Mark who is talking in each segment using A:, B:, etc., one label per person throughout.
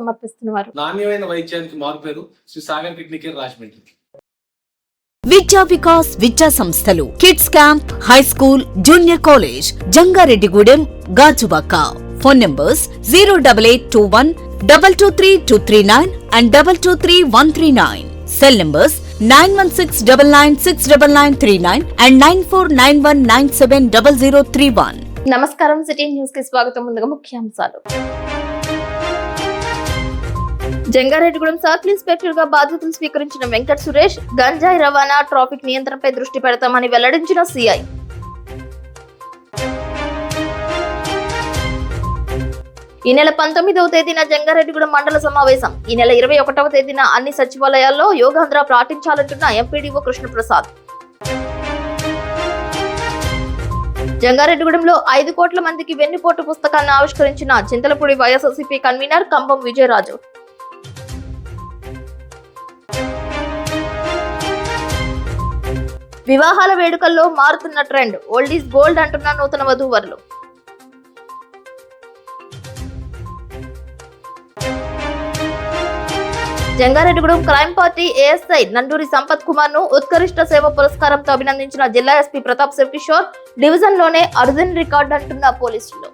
A: సమర్పిస్తున్నారు.
B: నాణ్యమైన వైద్యానికి మారుపేరు శ్రీ సాగర్ కిడ్నీ కేర్ రాజమండ్రి.
C: విద్యా వికాస్ విద్యా సంస్థలు kids camp, high school, junior college, Jangareddygudem, Gajuwaka. Phone numbers 08821 223239 and 223139. Cell numbers 9169969939 and 9491970031.
A: నమస్కారం, సిటీ న్యూస్ కి స్వాగతం. ముందుగా ముఖ్యాంశాలు. జంగారెడ్డిగూడెం సర్కిల్ ఇన్స్పెక్టర్ గా బాధ్యతలు స్వీకరించిన వెంకట సురేష్ గంజాయి రవాణా, ట్రాఫిక్ నియంత్రణపై దృష్టి పెడతామని వెల్లడించిన సిఐ. ఈ నెల 19వ తేదీన జంగారెడ్డిగూడెం మండల సమావేశం. ఈ నెల 21వ తేదీన అన్ని సచివాలయాల్లో యోగాంధ్ర పాటించాలంటున్న ఎంపీడీఓ కృష్ణప్రసాద్. జంగారెడ్డిగూడెంలో 5 కోట్ల మందికి వెన్నుపోటు పుస్తకాన్ని ఆవిష్కరించిన చింతలపూడి వైఎస్ఆర్సీపీ కన్వీనర్ కంబం విజయరాజు. వివాహాల వేడుకల్లో మారుతున్న ట్రెండ్, ఓల్డ్ ఈజ్ గోల్డ్ అంటున్న నూతన వధూవరులు. Jangareddygudem crime party ASI Nanduri Sampath Kumar ను ఉత్కృష్ట సేవ పురస్కారంతో అభినందించిన జిల్లా ఎస్పీ ప్రతాప్ శివకిషోర్. డివిజన్ లోనే అరుదైన రికార్డు అంటున్న పోలీసులు.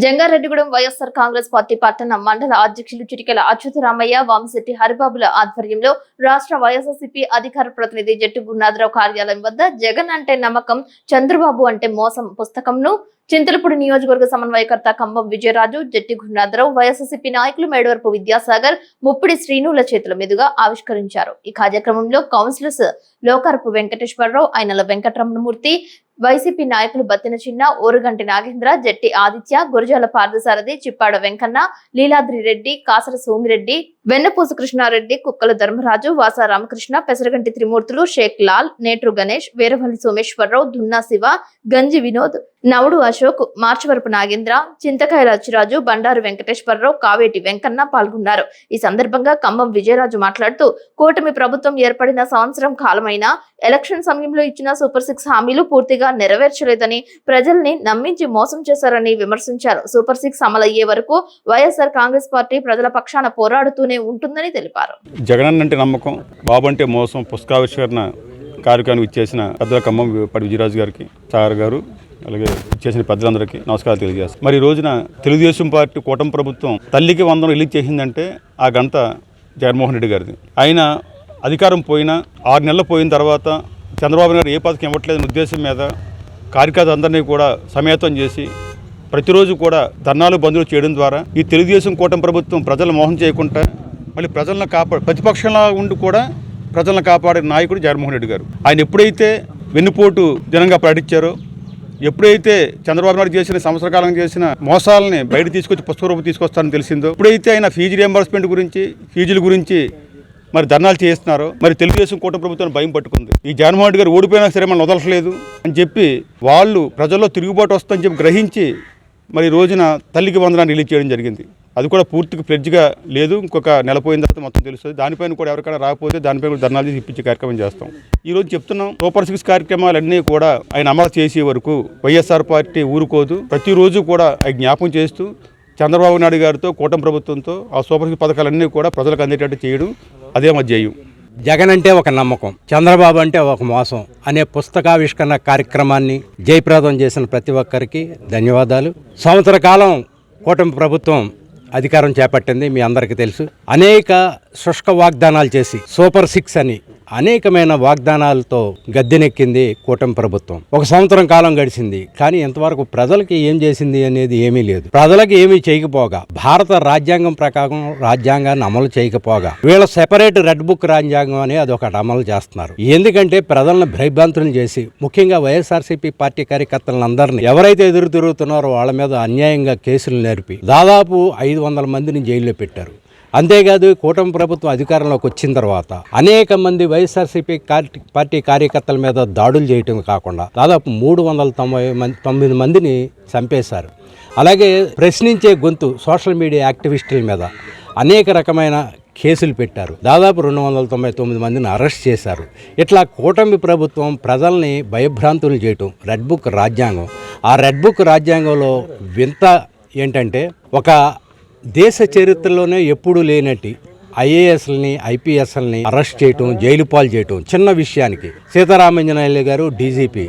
A: జంగారెడ్డిగూడెం వైఎస్ఆర్ కాంగ్రెస్ పార్టీ పట్టణ మండల అధ్యక్షులు చిటికెల అచ్యుతరామయ్య, వామశెట్టి హరిబాబుల ఆధ్వర్యంలో రాష్ట్ర వైఎస్ఆర్సీపీ అధికార ప్రతినిధి జట్టు గురునాథరావు కార్యాలయం వద్ద జగన్ అంటే నమ్మకం, చంద్రబాబు అంటే మోసం పుస్తకంను చింతలపూడి నియోజకవర్గ సమన్వయకర్త కంబం విజయరాజు, జట్టి గురునాథరావు, వైఎస్ఆర్సీపీ నాయకులు మేడవరపు విద్యాసాగర్, ముప్పిడి శ్రీనుల చేతుల మీదుగా ఆవిష్కరించారు. ఈ కార్యక్రమంలో కౌన్సిలర్స్ లోకారపు వెంకటేశ్వరరావు, ఐనల వెంకటరమణమూర్తి, వైసీపీ నాయకులు బత్తిన చిన్న, ఓరుగంటి నాగేంద్ర, జట్టి ఆదిత్య, గురజాల పార్థసారథి, చిప్పాడ వెంకన్న, లీలాద్రి రెడ్డి, కాసర సోమిరెడ్డి, వెన్నపూస కృష్ణారెడ్డి, కుక్కల ధర్మరాజు, వాస రామకృష్ణ, పెసరగంటి త్రిమూర్తులు, షేక్ లాల్, నేట్రు గణేష్, వీరవల్లి సోమేశ్వరరావు, దున్నా శివ, గంజి వినోద్, నవుడు అశోక్, మార్చవరపు నాగేంద్ర, చింతకాయల అచ్చిరాజు, బండారు వెంకటేశ్వరరావు, కావేటి వెంకన్న పాల్గొన్నారు. ఈ సందర్భంగా కంబం విజయరాజు మాట్లాడుతూ, కూటమి ప్రభుత్వం ఏర్పడిన సంవత్సరం కాలమైన ఎలక్షన్ సమయంలో ఇచ్చిన సూపర్ 6 హామీలు పూర్తిగా నెరవేర్చలేదని, ప్రజల్ని నమ్మించి మోసం చేశారని విమర్శించారు. సూపర్ 6 అమలయ్యే వరకు వైఎస్ఆర్ కాంగ్రెస్ పార్టీ ప్రజల పక్షాన పోరాడుతూనే ఉంటుందని తెలిపారు.
D: జగన్ అంటే నమ్మకం, బాబు అంటే మోసం పుస్తకావిష్కరణ కార్యక్రమానికి ఇచ్చేసిన పెద్దల కంబం పడి విజయరాజు గారికి, సాగర్ గారు, అలాగే చేసిన పెద్దలందరికీ నమస్కారాలు తెలియజేస్తాం. మరి ఈ రోజున తెలుగుదేశం పార్టీ కూటమి ప్రభుత్వం తల్లికి 100 రిలీజ్ చేసిందంటే ఆ గంట జగన్మోహన్ రెడ్డి గారిది. ఆయన అధికారం పోయినా 6 నెలలు పోయిన తర్వాత చంద్రబాబు గారు ఏ పథకం ఇవ్వట్లేదని ఉద్దేశం మీద కార్యకర్తలందరినీ కూడా సమేతం చేసి ప్రతిరోజు కూడా ధర్నాలు బంధువులు చేయడం ద్వారా ఈ తెలుగుదేశం కూటమి ప్రభుత్వం ప్రజలను మోసం చేయకుండా మళ్ళీ ప్రజలను ప్రతిపక్షంలో ఉండి కూడా ప్రజలను కాపాడే నాయకుడు జగన్మోహన్ రెడ్డి గారు. ఆయన ఎప్పుడైతే వెన్నుపోటు జనంగా ప్రకటించారో, ఎప్పుడైతే చంద్రబాబు నాయుడు చేసిన సంవత్సర కాలం చేసిన మోసాలని బయట తీసుకొచ్చి పుస్తక రూపం తీసుకొస్తారని తెలిసిందో, ఎప్పుడైతే ఆయన ఫీజు రియంబర్స్మెంట్ గురించి, ఫీజుల గురించి మరి ధర్నాలు చేస్తున్నారో, మరి తెలుగుదేశం కూటమి ప్రభుత్వాన్ని భయం పట్టుకుంది. ఈ జగన్మోహన్ రెడ్డి గారు ఓడిపోయినా సరే మనం వదలట్లేదు అని చెప్పి వాళ్ళు ప్రజల్లో తిరుగుబాటు వస్తుందని చెప్పి గ్రహించి మరి రోజున తల్లికి వందనాన్ని రిలీజ్ చేయడం జరిగింది. అది కూడా పూర్తిగా ఫ్లెడ్జ్గా లేదు, ఇంకొక నెల పోయిన తర్వాత మొత్తం తెలుస్తుంది. దానిపైన కూడా ఎవరికైనా రాకపోతే దానిపైన కూడా ధర్నాలు చేసి ఇప్పించే కార్యక్రమం చేస్తాం. ఈరోజు చెప్తున్నాం, సూపర్ 6 కార్యక్రమాలన్నీ కూడా ఆయన అమలు చేసే వరకు వైఎస్ఆర్ పార్టీ ఊరుకోదు. ప్రతిరోజు కూడా ఆయన జ్ఞాపం చేస్తూ చంద్రబాబు నాయుడు గారితో కూటమి ప్రభుత్వంతో ఆ సూపర్ 6 పథకాలన్నీ కూడా ప్రజలకు అందేటట్టు చేయడం అదే మా ధ్యేయం.
E: జగన్ అంటే ఒక నమ్మకం, చంద్రబాబు అంటే ఒక మోసం అనే పుస్తకావిష్కరణ కార్యక్రమాన్ని జయప్రదం చేసిన ప్రతి ఒక్కరికి ధన్యవాదాలు. సంవత్సర కాలం కూటమి ప్రభుత్వం అధికారం చేపట్టింది, మీ అందరికీ తెలుసు. అనేక శుష్క వాగ్దానాలు చేసి సూపర్ 6 అని అనేకమైన వాగ్దానాలతో గద్దెనెక్కింది కూటమి ప్రభుత్వం. 1 సంవత్సరం కాలం గడిచింది, కానీ ఇంతవరకు ప్రజలకి ఏం చేసింది అనేది ఏమీ లేదు. ప్రజలకు ఏమీ చేయకపోగా, భారత రాజ్యాంగం ప్రకారం రాజ్యాంగాన్ని అమలు చేయకపోగా, వీళ్ళ సెపరేట్ రెడ్ బుక్ రాజ్యాంగం అని అదొకటి అమలు చేస్తున్నారు. ఎందుకంటే ప్రజలను భయభ్రాంతులను చేసి, ముఖ్యంగా వైఎస్ఆర్సీపీ పార్టీ కార్యకర్తలందరినీ ఎవరైతే ఎదురు తిరుగుతున్నారో వాళ్ళ మీద అన్యాయంగా కేసులు నేర్పి దాదాపు 500 మందిని జైల్లో పెట్టారు. అంతేకాదు, కూటమి ప్రభుత్వం అధికారంలోకి వచ్చిన తర్వాత అనేక మంది వైఎస్ఆర్సీపీ పార్టీ కార్యకర్తల మీద దాడులు చేయటం కాకుండా దాదాపు 399 మందిని చంపేశారు. అలాగే ప్రశ్నించే గొంతు సోషల్ మీడియా యాక్టివిస్టుల మీద అనేక రకమైన కేసులు పెట్టారు. దాదాపు 299 మందిని అరెస్ట్ చేశారు. ఇట్లా కూటమి ప్రభుత్వం ప్రజల్ని భయభ్రాంతులు చేయటం, రెడ్ బుక్ రాజ్యాంగం. ఆ రెడ్ బుక్ రాజ్యాంగంలో వింత ఏంటంటే, ఒక దేశ చరిత్రలోనే ఎప్పుడూ లేనట్టి ఐఏఎస్లని ఐపీఎస్లని అరెస్ట్ చేయటం, జైలు పాలు చేయటం చిన్న విషయానికి. సీతారామంజనేయులు గారు డీజీపీ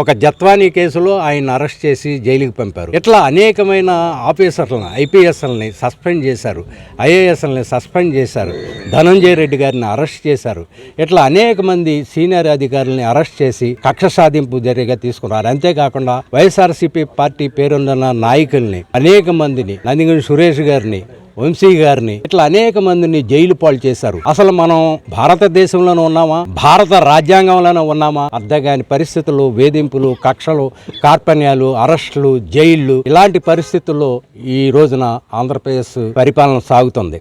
E: ఒక జత్వానీ కేసులో ఆయన అరెస్ట్ చేసి జైలుకి పంపారు. ఇట్లా అనేకమైన ఆఫీసర్లను, ఐపీఎస్ఎల్ని సస్పెండ్ చేశారు, ఐఏఎస్ఎల్ని సస్పెండ్ చేశారు, ధనంజయ రెడ్డి గారిని అరెస్ట్ చేశారు. ఇట్లా అనేక మంది సీనియర్ అధికారులని అరెస్ట్ చేసి కక్ష సాధింపు చర్యగా తీసుకున్నారు. అంతేకాకుండా వైఎస్ఆర్సీపీ పార్టీ పేరున్న నాయకుల్ని, అనేక మందిని, నందిగం సురేష్ గారిని, వంశీ గారిని, ఇట్లా అనేక మందిని జైలు పాలు చేశారు. అసలు మనం భారతదేశంలోనే ఉన్నామా, భారత రాజ్యాంగంలోనే ఉన్నామా అర్థం కాని పరిస్థితులు, వేధింపులు, కక్షలు, కార్పణ్యాలు, అరెస్టులు, జైళ్లు, ఇలాంటి పరిస్థితుల్లో ఈ రోజున ఆంధ్రప్రదేశ్ పరిపాలన సాగుతుంది.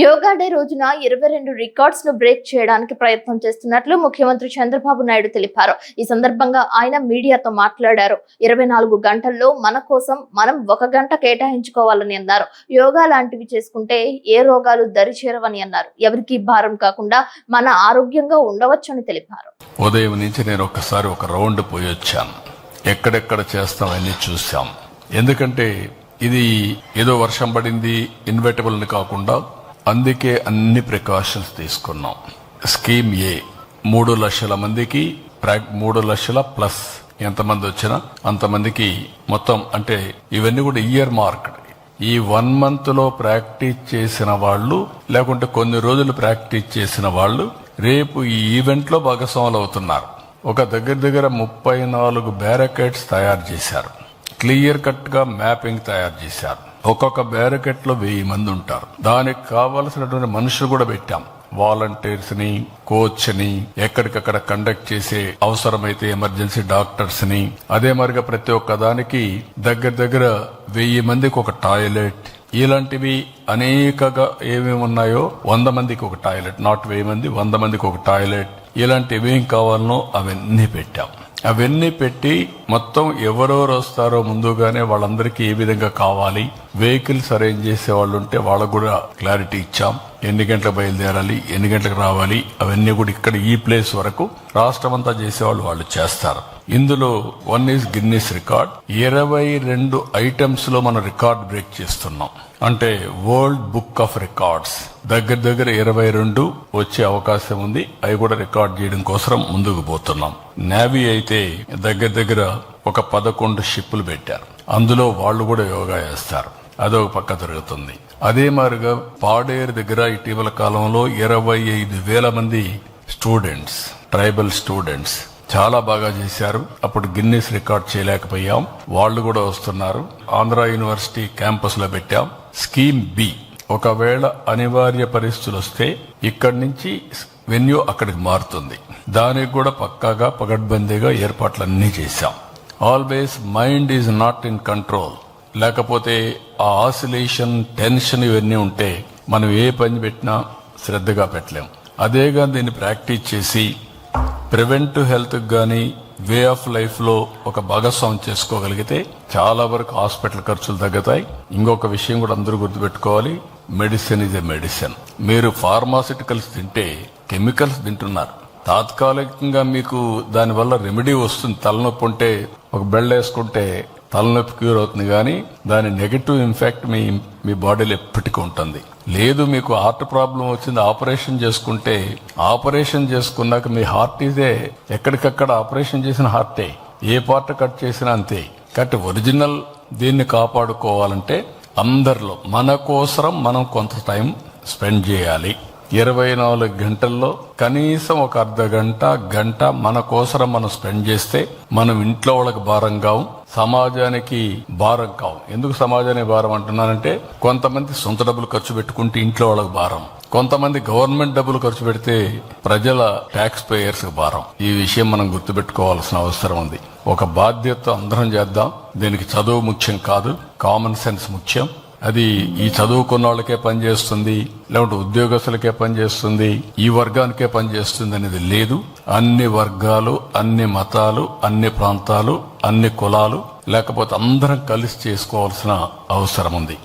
A: యోగా డే రోజున 22 రికార్డ్స్ ను బ్రేక్ చేయడానికి ప్రయత్నం చేస్తున్నట్లు ముఖ్యమంత్రి చంద్రబాబు నాయుడు తెలిపారు. ఈ సందర్భంగా ఆయన మీడియాతో మాట్లాడారు. 24 గంటల్లో మన కోసం మనం 1 గంట కేటాయించుకోవాలని అన్నారు. యోగా లాంటివి చేసుకుంటే ఏ రోగాలు దరి చేరవని అన్నారు. ఎవరికి భారం కాకుండా మన ఆరోగ్యంగా ఉండవచ్చని తెలిపారు.
F: ఉదయం నుంచి నేను ఒక్కసారి ఒక రౌండ్ పోయి వచ్చాను. ఎక్కడెక్కడ చేస్తామని చూసాం. ఎందుకంటే ఇది ఏదో వర్షం పడింది ఇన్వెటబుల్ ని కాకుండా అందుకే అన్ని ప్రికాషన్స్ తీసుకున్నాం. స్కీమ్ ఏ 3 లక్షల మందికి 3 లక్షల ప్లస్ ఎంతమంది వచ్చినా అంతమందికి మొత్తం, అంటే ఇవన్నీ కూడా ఇయర్ మార్క్డ్. ఈ 1 మంత్ లో ప్రాక్టీస్ చేసిన వాళ్ళు, లేకుంటే కొన్ని రోజులు ప్రాక్టీస్ చేసిన వాళ్ళు రేపు ఈ ఈవెంట్ లో భాగస్వాములు అవుతున్నారు. ఒక దగ్గర 34 బ్యారికేడ్స్ తయారు చేశారు. క్లియర్ కట్ గా మ్యాపింగ్ తయారు చేశారు. ఒక్కొక్క బ్యారికెట్ లో 1000 మంది ఉంటారు. దానికి కావలసినటువంటి మనుషులు కూడా పెట్టాం. వాలంటీర్స్ ని, కోచ్ ని, ఎక్కడికక్కడ కండక్ట్ చేసే అవసరమైతే ఎమర్జెన్సీ డాక్టర్స్ ని, అదే మరిగా ప్రతి ఒక్క దానికి దగ్గర 1000 మందికి ఒక టాయిలెట్, ఇలాంటివి అనేకగా ఏమేమి ఉన్నాయో 100 మందికి ఒక టాయిలెట్, నాట్ 1000 మంది, 100 మందికి ఒక టాయిలెట్, ఇలాంటివి ఏం కావాలనో అవన్నీ పెట్టాం. అవన్నీ పెట్టి మొత్తం ఎవరెవరు వస్తారో ముందుగానే వాళ్ళందరికీ ఏ విధంగా కావాలి, వెహికల్స్ అరేంజ్ చేసే వాళ్ళు ఉంటే వాళ్ళకు కూడా క్లారిటీ ఇచ్చాం. ఎన్ని గంటలకు బయలుదేరాలి, ఎన్ని గంటలకు రావాలి, అవన్నీ కూడా ఇక్కడ ఈ ప్లేస్ వరకు రాష్ట్రం అంతా చేసేవాళ్ళు వాళ్ళు చేస్తారు. ఇందులో 1 ఈజ్ గిన్నీస్ రికార్డ్. 22 ఐటమ్స్ లో మనం రికార్డ్ బ్రేక్ చేస్తున్నాం. అంటే వరల్డ్ బుక్ ఆఫ్ రికార్డ్స్ దగ్గర 22 వచ్చే అవకాశం ఉంది. అవి కూడా రికార్డ్ చేయడం కోసం ముందుకు పోతున్నాం. నేవీ అయితే దగ్గర ఒక 11 షిప్పులు పెట్టారు. అందులో వాళ్ళు కూడా యోగా చేస్తారు. అదొక పక్క జరుగుతుంది. అదే మాదిరిగా పాడేరు దగ్గర ఇటీవల కాలంలో 25,000 మంది స్టూడెంట్స్, ట్రైబల్ స్టూడెంట్స్ చాలా బాగా చేశారు. అప్పుడు గిన్నీస్ రికార్డ్ చేయలేకపోయాం. వాళ్ళు కూడా వస్తున్నారు. ఆంధ్ర యూనివర్సిటీ క్యాంపస్ లో పెట్టాం. స్కీమ్ బి, ఒకవేళ అనివార్య పరిస్థితులు వస్తే ఇక్కడి నుంచి వెన్యూ అక్కడికి మారుతుంది. దానికి కూడా పక్కాగా పగడ్బందీగా ఏర్పాట్లన్నీ చేశాం. Always mind is not in control. లేకపోతే ఆ ఆసిలేషన్, టెన్షన్ ఇవన్నీ ఉంటే మనం ఏ పని పెట్టినా శ్రద్ధగా పెట్టలేం. అదేగా దీన్ని ప్రాక్టీస్ చేసి ప్రివెంటివ్ హెల్త్ గానీ వే ఆఫ్ లైఫ్ లో ఒక భాగస్వామ్యం చేసుకోగలిగితే చాలా వరకు హాస్పిటల్ ఖర్చులు తగ్గుతాయి. ఇంకొక విషయం కూడా అందరూ గుర్తుపెట్టుకోవాలి, మెడిసిన్ ఇస్ ఎ మెడిసిన్. మీరు ఫార్మాసిటికల్స్ తింటే కెమికల్స్ తింటున్నారు. తాత్కాలికంగా మీకు దానివల్ల రెమెడీ వస్తుంది. తలనొప్పి ఉంటే ఒక బెల్ట్ వేసుకుంటే తలనొప్పి క్యూర్ అవుతుంది, కానీ దాని నెగటివ్ ఇంపాక్ట్ మీ బాడీలో ఎప్పటికీ ఉంటుంది. లేదు మీకు హార్ట్ ప్రాబ్లం వచ్చింది, ఆపరేషన్ చేసుకుంటే ఆపరేషన్ చేసుకున్నాక మీ హార్ట్ ఇదే ఎక్కడికక్కడ ఆపరేషన్ చేసిన హార్టే, ఏ పార్ట్ కట్ చేసినా అంతే. కాబట్టి ఒరిజినల్ దీన్ని కాపాడుకోవాలంటే అందరిలో మన కోసం మనం కొంత టైం స్పెండ్ చేయాలి. 24 గంటల్లో కనీసం ఒక గంట మన కోసం మనం స్పెండ్ చేస్తే మనం ఇంట్లో వాళ్ళకి భారం కావు, సమాజానికి భారం కావు. ఎందుకు సమాజానికి భారం అంటున్నానంటే కొంతమంది సొంత డబ్బులు ఖర్చు పెట్టుకుంటే ఇంట్లో వాళ్ళకి భారం, కొంతమంది గవర్నమెంట్ డబ్బులు ఖర్చు పెడితే ప్రజల ట్యాక్స్ పేయర్స్ భారం. ఈ విషయం మనం గుర్తుపెట్టుకోవాల్సిన అవసరం ఉంది. ఒక బాధ్యత అందరం చేద్దాం. దీనికి చదువు ముఖ్యం కాదు, కామన్ సెన్స్ ముఖ్యం. అది ఈ చదువుకున్న వాళ్ళకే పనిచేస్తుంది, లేకుంటే ఉద్యోగస్తులకే పనిచేస్తుంది, ఈ వర్గానికే పనిచేస్తుంది అనేది లేదు. అన్ని వర్గాలు, అన్ని మతాలు, అన్ని ప్రాంతాలు, అన్ని కులాలు, లేకపోతే అందరం కలిసి చేసుకోవాల్సిన అవసరం ఉంది.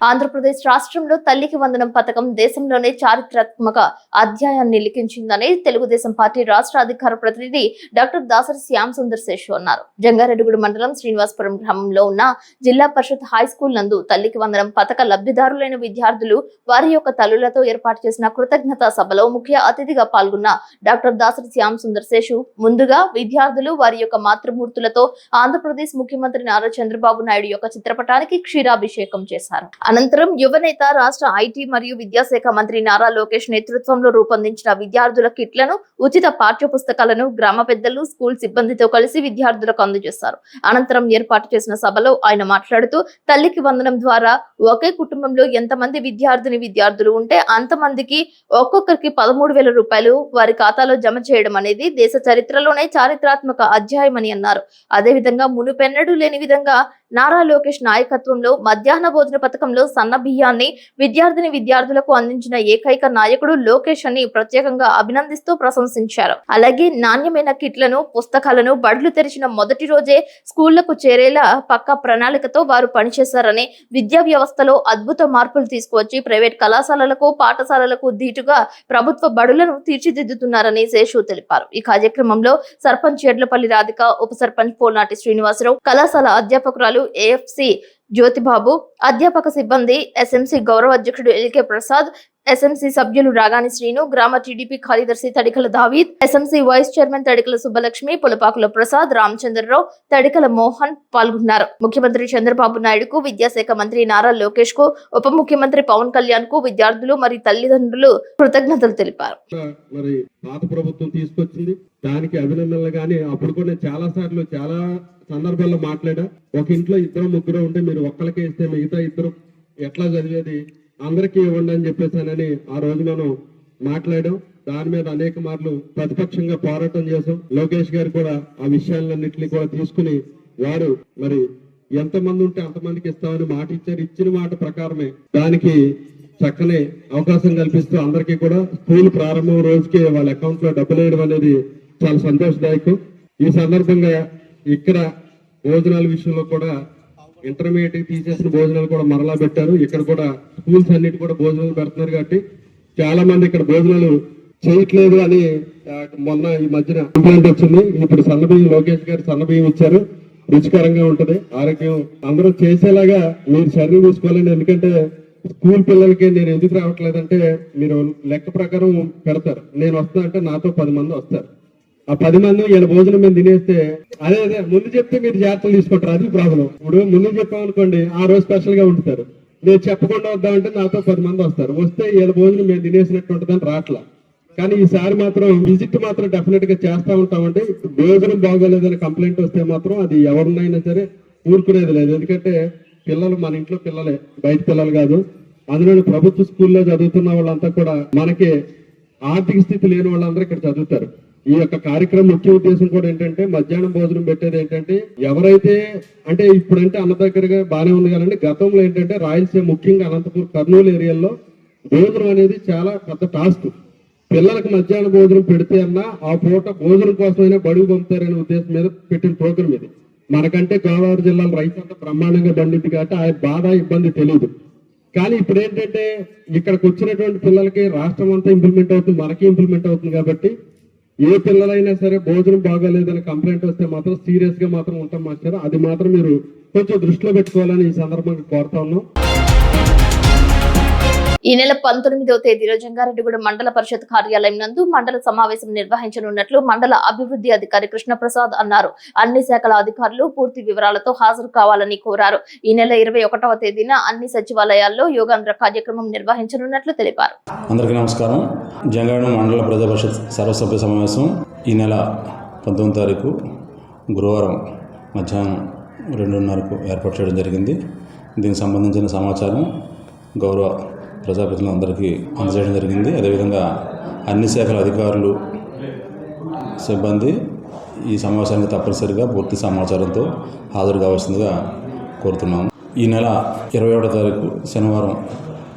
A: ఆంధ్రప్రదేశ్ రాష్ట్రంలో తల్లికి వందనం పథకం దేశంలోనే చారిత్రాత్మక అధ్యాయాన్ని లిఖించిందని తెలుగుదేశం పార్టీ రాష్ట్ర అధికార ప్రతినిధి డాక్టర్ దాసరి శ్యామ్ సుందర్ శేషు అన్నారు. జంగారెడ్డిగూడ మండలం శ్రీనివాసపురం గ్రామంలో ఉన్న జిల్లా పరిషత్ హై స్కూల్ నందు తల్లికి వందనం పథక లబ్ధిదారులైన విద్యార్థులు వారి యొక్క తల్లులతో ఏర్పాటు చేసిన కృతజ్ఞతా సభలో ముఖ్య అతిథిగా పాల్గొన్న డాక్టర్ దాసరి శ్యామ్ సుందర్ శేషు ముందుగా విద్యార్థులు వారి యొక్క మాతృమూర్తులతో ఆంధ్రప్రదేశ్ ముఖ్యమంత్రి నారా చంద్రబాబు నాయుడు యొక్క చిత్రపటానికి క్షీరాభిషేకం చేశారు. అనంతరం యువనేత రాష్ట్ర ఐటీ మరియు విద్యాశాఖ మంత్రి నారా లోకేష్ నేతృత్వంలో రూపొందించిన విద్యార్థుల కిట్లను, ఉచిత పాఠ్య పుస్తకాలను గ్రామ పెద్దలు, స్కూల్ సిబ్బందితో కలిసి విద్యార్థులకు అందజేశారు. అనంతరం ఏర్పాటు చేసిన సభలో ఆయన మాట్లాడుతూ తల్లికి వందనం ద్వారా ఒకే కుటుంబంలో ఎంతమంది విద్యార్థులు ఉంటే అంతమందికి ఒక్కొక్కరికి 13,000 రూపాయలు వారి ఖాతాలో జమ చేయడం అనేది దేశ చరిత్రలోనే చారిత్రాత్మక అధ్యాయమని అన్నారు. అదేవిధంగా మునుపెన్నడూ లేని విధంగా నారా లోకేష్ నాయకత్వంలో మధ్యాహ్న భోజన పథకంలో సన్న బియ్యాన్ని విద్యార్థులకు అందించిన ఏకైక నాయకుడు లోకేష్ అని ప్రత్యేకంగా అభినందిస్తూ ప్రశంసించారు. అలాగే నాణ్యమైన కిట్లను, పుస్తకాలను బడులు తెరిచిన మొదటి రోజే స్కూళ్లకు చేరేలా పక్కా ప్రణాళికతో వారు పనిచేశారని, విద్యా వ్యవస్థలో అద్భుత మార్పులు తీసుకువచ్చి ప్రైవేట్ కళాశాలలకు, పాఠశాలలకు ధీటుగా ప్రభుత్వ బడులను తీర్చిదిద్దుతున్నారని శేషు తెలిపారు. ఈ కార్యక్రమంలో సర్పంచ్ ఎడ్లపల్లి రాధిక, ఉప సర్పంచ్ పోల్నాటి శ్రీనివాసరావు, కళాశాల అధ్యాపకురాలు AFC జ్యోతిబాబు, అధ్యాపక సిబ్బంది, SMC గౌరవ అధ్యక్షుడు LK ప్రసాద్, SMC సభ్యులు రాగాని శ్రీను, గ్రామ TDP కార్యదర్శి తడికల దావీద్, SMC vice chairman తడికల Subbalakshmi, పులపాకుల Prasad, Ramachandra Rao, తడికల Mohan పాల్గొన్నారు. ముఖ్యమంత్రి చంద్రబాబు నాయుడుకు, విద్యాశాఖ మంత్రి నారా లోకేష్ కు, ఉప ముఖ్యమంత్రి పవన్ కళ్యాణ్ కు విద్యార్థులు మరియు తల్లిదండ్రులు కృతజ్ఞతలు తెలిపారు.
G: మరి పాత ప్రభుత్వం తీసుకొచ్చింది, దానికి అభినందనలు. కానీ అప్పుడు కూడా చాలా సార్లు చాలా సందర్భాల్లో మాట్లాడా, ఒక ఇంట్లో 2-3 ఉంటే మీరు ఒక్కరికే ఇస్తే మిగతా 2 ఎట్లా చదివేది, అందరికీ ఇవ్వండి అని చెప్పేసానని ఆ రోజు మనం మాట్లాడాం. దాని మీద అనేక మార్లు ప్రతిపక్షంగా పోరాటం చేసాం. లోకేష్ గారు కూడా ఆ విషయాలన్నింటినీ కూడా తీసుకుని వారు మరి ఎంతమంది ఉంటే అంతమందికి ఇస్తామని మాట ఇచ్చారు. ఇచ్చిన మాట ప్రకారమే దానికి చక్కని అవకాశం కల్పిస్తూ అందరికీ కూడా స్కూల్ ప్రారంభం రోజుకి వాళ్ళ అకౌంట్ లో డబ్బులు వేయడం అనేది చాలా సంతోషదాయకం. ఈ సందర్భంగా ఇక్కడ భోజనాల విషయంలో కూడా ఇంటర్మీడియట్ తీసేసిన భోజనాలు కూడా మరలా పెట్టారు. ఇక్కడ కూడా స్కూల్స్ అన్నిటి కూడా భోజనాలు పెడుతున్నారు. కాబట్టి చాలా మంది ఇక్కడ భోజనాలు చేయట్లేదు అని మొన్న ఈ మధ్యన కంప్లైంట్ వచ్చింది. ఇప్పుడు సన్నబియ్యం, లోకేష్ గారు సన్నబియ్యం ఇచ్చారు, రుచికరంగా ఉంటది, ఆరోగ్యం అందరూ చేసేలాగా మీరు చర్యలు తీసుకోవాలని. ఎందుకంటే స్కూల్ పిల్లలకి నేను ఎందుకు రావట్లేదంటే మీరు లెక్క ప్రకారం పెడతారు, నేను వస్తున్నా అంటే నాతో 10 మంది వస్తారు. ఆ 10 మంది ఈయన భోజనం మేము తినేస్తే అదే ముందు చెప్తే మీరు జాగ్రత్తలు తీసుకుంటారు, అది ప్రాబ్లం. ఇప్పుడు ముందు చెప్పామనుకోండి ఆ రోజు స్పెషల్ గా ఉంటారు, నేను చెప్పకుండా వద్దామంటే నాతో 10 మంది వస్తారు, వస్తే ఈయన భోజనం మేము తినేసినట్టు ఉంటుందని రావట్లా. కానీ ఈసారి మాత్రం విజిట్ మాత్రం డెఫినెట్ గా చేస్తా ఉంటామంటే భోజనం బాగోలేదని కంప్లైంట్ వస్తే మాత్రం అది ఎవరినైనా సరే ఊరుకునేది లేదు. ఎందుకంటే పిల్లలు మన ఇంట్లో పిల్లలే, బయట పిల్లలు కాదు. అందులో ప్రభుత్వ స్కూల్లో చదువుతున్న వాళ్ళంతా కూడా మనకి ఆర్థిక స్థితి లేని వాళ్ళందరూ ఇక్కడ చదువుతారు. ఈ యొక్క కార్యక్రమం ముఖ్య ఉద్దేశం కూడా ఏంటంటే మధ్యాహ్నం భోజనం పెట్టేది ఏంటంటే ఎవరైతే అంటే ఇప్పుడంటే అన్న దగ్గరగా బాగానే ఉంది కదండి, గతంలో ఏంటంటే రాయలసీమ ముఖ్యంగా అనంతపురం, కర్నూలు ఏరియాలో భోజనం అనేది చాలా పెద్ద టాస్క్. పిల్లలకు మధ్యాహ్నం భోజనం పెడితే అన్నా ఆ పూట భోజనం కోసమైనా బడుగు పంపుతారనే ఉద్దేశం మీద పెట్టిన ప్రోగ్రామ్ ఇది. మనకంటే గోదావరి జిల్లాలో రైతు అంతా బ్రహ్మాండంగా పండింది కాబట్టి ఆ బాధ ఇబ్బంది తెలియదు. కానీ ఇప్పుడు ఏంటంటే ఇక్కడికి వచ్చినటువంటి పిల్లలకి రాష్ట్రం అంతా ఇంప్లిమెంట్ అవుతుంది, మనకి ఇంప్లిమెంట్ అవుతుంది. కాబట్టి ఏ పిల్లలైనా సరే భోజనం బాగోలేదని కంప్లైంట్ వస్తే మాత్రం సీరియస్ గా మాత్రం ఉంటాం మాస్టర్. అది మాత్రం మీరు కొంచెం దృష్టిలో పెట్టుకోవాలని ఈ సందర్భంగా కోరుతా ఉన్నాం.
A: ఈ నెల 19వ తేదీలో జంగారెడ్డిగూడ మండల పరిషత్ కార్యాలయం నందు మండల సమావేశం నిర్వహించనున్నట్లు మండల అభివృద్ధి అధికారి కృష్ణప్రసాద్ అన్నారు. అన్ని శాఖల అధికారులు పూర్తి వివరాలతో హాజరు కావాలని కోరారు. ఈ నెల 21వ తేదీన అన్ని సచివాలయాల్లో యోగాంధ్ర కార్యక్రమం నిర్వహించనున్నట్లు తెలిపారు.
H: అందరికీ నమస్కారం. జంగారెడ్డి మండల ప్రజా పరిషత్ సర్వసభ్య సమావేశం ఈ నెల 19వ తారీఖు గురువారం మధ్యాహ్నం 2:30కు ఏర్పాటు చేయడం జరిగింది. దీనికి సంబంధించిన సమాచారం గౌరవ ప్రజాప్రతినిధులందరికీ అందజేయడం జరిగింది. అదేవిధంగా అన్ని శాఖల అధికారులు, సిబ్బంది ఈ సమావేశానికి తప్పనిసరిగా పూర్తి సమాచారంతో హాజరు కావాల్సిందిగా కోరుతున్నాము. ఈ నెల 21వ తారీఖు శనివారం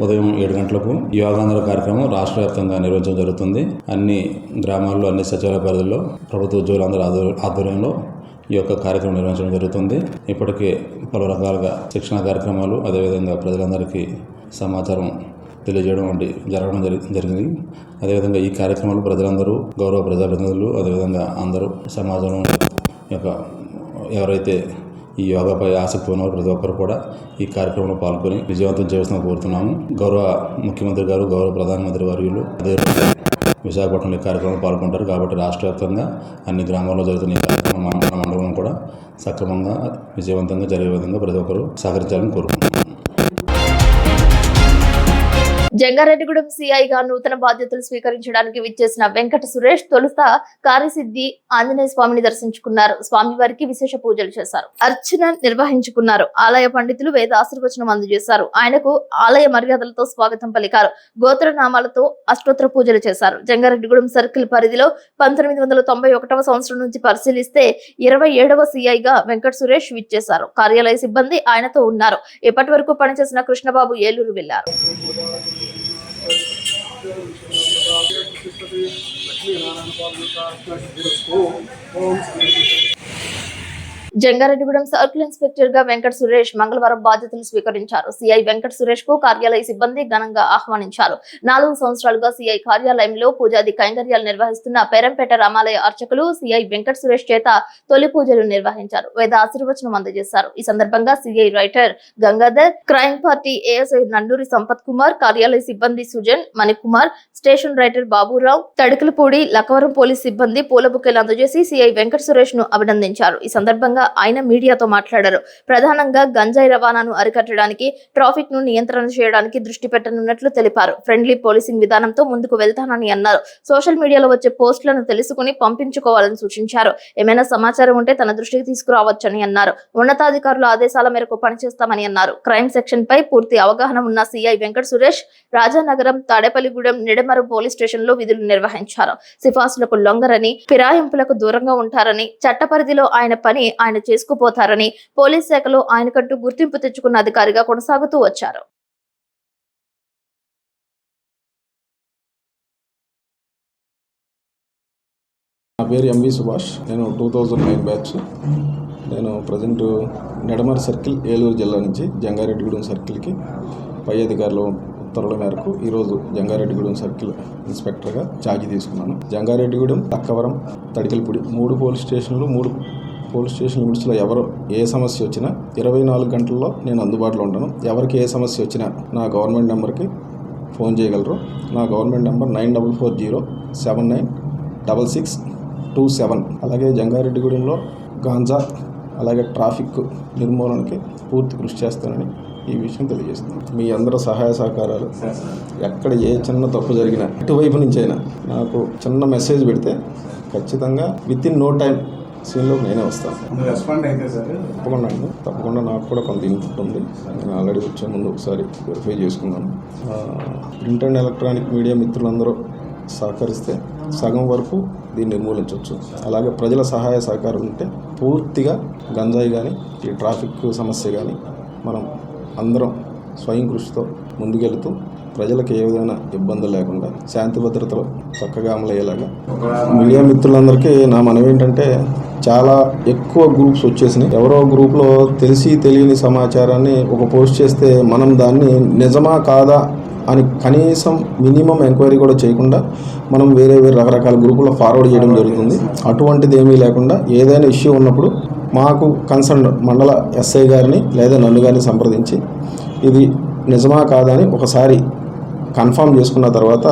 H: ఉదయం 7 గంటలకు యోగాంధ్ర కార్యక్రమం రాష్ట్ర వ్యాప్తంగా నిర్వహించడం జరుగుతుంది. అన్ని గ్రామాల్లో, అన్ని సచివాలయ పరిధిలో ప్రభుత్వ ఉద్యోగులందరూ ఆధ్వర్యంలో ఈ యొక్క కార్యక్రమం నిర్వహించడం జరుగుతుంది. ఇప్పటికే పలు రకాలుగా శిక్షణ కార్యక్రమాలు, అదేవిధంగా ప్రజలందరికీ సమాచారం తెలియజేయడం వంటి జరగడం జరిగింది. అదేవిధంగా ఈ కార్యక్రమాలు ప్రజలందరూ, గౌరవ ప్రజాప్రతినిధులు, అదేవిధంగా అందరూ సమాజం యొక్క ఎవరైతే ఈ యోగాపై ఆసక్తి ఉన్నారో ప్రతి ఒక్కరు కూడా ఈ కార్యక్రమంలో పాల్గొని విజయవంతం చేయాల్సిన కోరుతున్నాము. గౌరవ ముఖ్యమంత్రి గారు, గౌరవ ప్రధానమంత్రి వర్యులు అదే విశాఖపట్నంలో ఈ కార్యక్రమంలో పాల్గొంటారు. కాబట్టి రాష్ట్ర వ్యాప్తంగా అన్ని గ్రామాల్లో జరుగుతున్న ఈ కార్యక్రమం మన మండలం కూడా సక్రమంగా విజయవంతంగా జరిగే విధంగా ప్రతి ఒక్కరు సహకరించాలని కోరుకుంటున్నాను.
A: జంగారెడ్డిగూడెం సిఐగా నూతన బాధ్యతలు స్వీకరించడానికి విచ్చేసిన వెంకట సురేష్ తొలుత కార్యసిద్ధి ఆంజనేయ స్వామిని దర్శించుకున్నారు. స్వామివారికి విశేష పూజలు చేశారు, అర్చన నిర్వహించుకున్నారు. ఆలయ పండితులు వేద ఆశీర్వచనం అందజేశారు. ఆయనకు ఆలయ మర్యాదలతో స్వాగతం పలికారు. గోత్రనామాలతో అష్టోత్తర పూజలు చేశారు. జంగారెడ్డిగూడెం సర్కిల్ పరిధిలో 1991వ సంవత్సరం నుంచి పరిశీలిస్తే 27వ సిఐగా వెంకట సురేష్ విచ్చేశారు. కార్యాలయ సిబ్బంది ఆయనతో ఉన్నారు. ఇప్పటి వరకు పనిచేసిన కృష్ణబాబు ఏలూరు వెళ్లారు. జంగారెడ్డిగూడెం సర్కిల్ ఇన్స్పెక్టర్ గా వెంకట సురేష్ మంగళవారం బాధ్యతలు స్వీకరించారు. సిఐ వెంకట సురేష్ కు కార్యాలయ సిబ్బంది ఘనంగా ఆహ్వానించారు. 4 సంవత్సరాలుగా సిఐ కార్యాలయంలో పూజాది కైంకర్యాలు నిర్వహిస్తున్న పేరంపేట రామాలయ అర్చకులు సిఐ వెంకట సురేష్ చేత తొలి పూజలు నిర్వహించారు. వేద ఆశీర్వచనం అందజేశారు. ఈ సందర్భంగా CI writer Gangadhar, crime party ASI Nanduri Sampath Kumar, కార్యాలయ సిబ్బంది Sujan, Manikumar, station writer Baburao, Tadikalapudi, Lakkavaram police సిబ్బంది పూల బుకేలు అందజేసి సిఐ వెంకట సురేష్ ను అభినందించారు. ఈ సందర్భంగా ఆయన మీడియాతో మాట్లాడారు. ప్రధానంగా గంజాయి రవాణాను అరికట్టడానికి, ట్రాఫిక్ ను నియంత్రణ చేయడానికి దృష్టి పెట్టనున్నట్లు తెలిపారు. ఫ్రెండ్లీ పోలీసింగ్ విధానంతో ముందుకు వెళ్తానని అన్నారు. సోషల్ మీడియాలో వచ్చే పోస్టులను తెలుసుకుని పంపించుకోవాలని సూచించారు. ఏమైనా సమాచారం ఉంటే తన దృష్టికి తీసుకురావచ్చని అన్నారు. ఉన్నతాధికారుల ఆదేశాల మేరకు పనిచేస్తామని అన్నారు. క్రైమ్ సెక్షన్ పై పూర్తి అవగాహన ఉన్న CI Venkata Suresh Rajanagaram, Tadepalligudem, Nidamarru police station లో విధులు నిర్వహించారు. సిఫార్సులకు లొంగరని, ఫిరాయింపులకు దూరంగా ఉంటారని, చట్ట పరిధిలో ఆయన పని ఆయన చేసుకుపోతారని, పోలీస్ శాఖలో ఆయనకంటూ గుర్తింపు తెచ్చుకున్న అధికారిగా కొనసాగుతూ వచ్చారు.
I: నా పేరు ఎంవి సుభాష్. నేను 2009 బ్యాచ్. నేను ప్రజెంట్ నిడమర్ సర్కిల్, ఏలూరు జిల్లా నుంచి జంగారెడ్డిగూడెం సర్కిల్కి పై అధికారుల ఉత్తర్వుల మేరకు ఈరోజు జంగారెడ్డిగూడెం సర్కిల్ ఇన్స్పెక్టర్గా ఛార్జీ తీసుకున్నాను. జంగారెడ్డిగూడెం, లక్కవరం, తడికలపూడి 3 పోలీస్ స్టేషన్లు, 3 పోలీస్ స్టేషన్ లిమిట్స్లో ఎవరు ఏ సమస్య వచ్చినా 24 గంటల్లో నేను అందుబాటులో ఉంటాను. ఎవరికి ఏ సమస్య వచ్చినా నా గవర్నమెంట్ నెంబర్కి ఫోన్ చేయగలరు. నా గవర్నమెంట్ నెంబర్ 9440796627. అలాగే జంగారెడ్డిగూడెంలో గాంజా, అలాగే ట్రాఫిక్ నిర్మూలనకి పూర్తి కృషి చేస్తానని ఈ విషయం తెలియజేస్తున్నాను. మీ అందరూ సహాయ సహకారాలు, ఎక్కడ ఏ చిన్న తప్పు జరిగినా ఇటువైపు నుంచి అయినా నాకు చిన్న మెసేజ్ పెడితే ఖచ్చితంగా విత్ ఇన్ నో టైం సీన్లోకి నేనే వస్తాను. తప్పకుండా నాకు కూడా కొంత ఇన్పుట్ ఉంది. నేను ఆల్రెడీ వచ్చే ముందు ఒకసారి వెరిఫై చేసుకున్నాను. ప్రింట్ అండ్ ఎలక్ట్రానిక్ మీడియా మిత్రులందరూ సహకరిస్తే సగం వరకు దీన్ని నిర్మూలించవచ్చు. అలాగే ప్రజల సహాయ సహకారం ఉంటే పూర్తిగా గంజాయి కానీ, ఈ ట్రాఫిక్ సమస్య కానీ మనం అందరం స్వయం కృషితో ముందుకెళ్తూ ప్రజలకు ఏ విధమైన ఇబ్బందులు లేకుండా శాంతి భద్రతలు చక్కగా అమలయ్యేలాగా. మీడియా మిత్రులందరికీ నా మనవి ఏంటంటే, చాలా ఎక్కువ గ్రూప్స్ వచ్చేసినాయి. ఎవరో గ్రూప్లో తెలిసి తెలియని సమాచారాన్ని ఒక పోస్ట్ చేస్తే మనం దాన్ని నిజమా కాదా అని కనీసం మినిమం ఎంక్వైరీ కూడా చేయకుండా మనం వేరే రకరకాల గ్రూపుల్లో ఫార్వర్డ్ చేయడం జరుగుతుంది. అటువంటిది ఏమీ లేకుండా ఏదైనా ఇష్యూ ఉన్నప్పుడు మాకు కన్సర్న్ మండల ఎస్ఐ గారిని లేదా నన్ను గారిని సంప్రదించి ఇది నిజమా కాదా అని ఒకసారి కన్ఫర్మ్ చేసుకున్న తర్వాత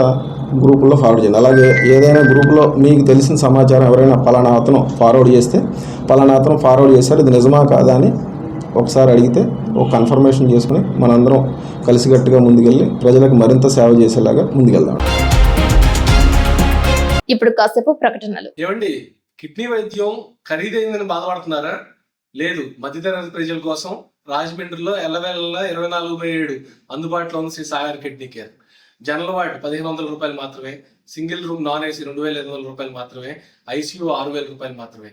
I: గ్రూపుల్లో ఫార్వర్డ్ చేయండి. అలాగే ఏదైనా గ్రూపులో మీకు తెలిసిన సమాచారం ఎవరైనా పలానా అతను ఫార్వర్డ్ చేస్తే పలానా అతను ఫార్వర్డ్ చేశారు, ఇది నిజమా కాదా అని ఒకసారి అడిగితే ఒక కన్ఫర్మేషన్ చేసుకుని మనందరం కలిసికట్టుగా ముందుకెళ్ళి ప్రజలకు మరింత సేవ చేసేలాగా ముందుకెళ్దాం.
A: ఇప్పుడు కాసేపు ప్రకటనలు.
B: ఏమండి, కిడ్నీ వైద్యం ఖరీదైందని బాధపడుతున్నారా? లేదు, మధ్యతరగతి ప్రజల కోసం రాజమండ్రిలో ఎల్లవేళ 24/7 అందుబాటులో ఉంది Sri Sagar kidney care. General ward 1500 రూపాయలు మాత్రమే, సింగిల్ రూమ్ నాన్ ఏసీ 2500 రూపాయలు మాత్రమే, ఐసీయూ 6000 రూపాయలు మాత్రమే.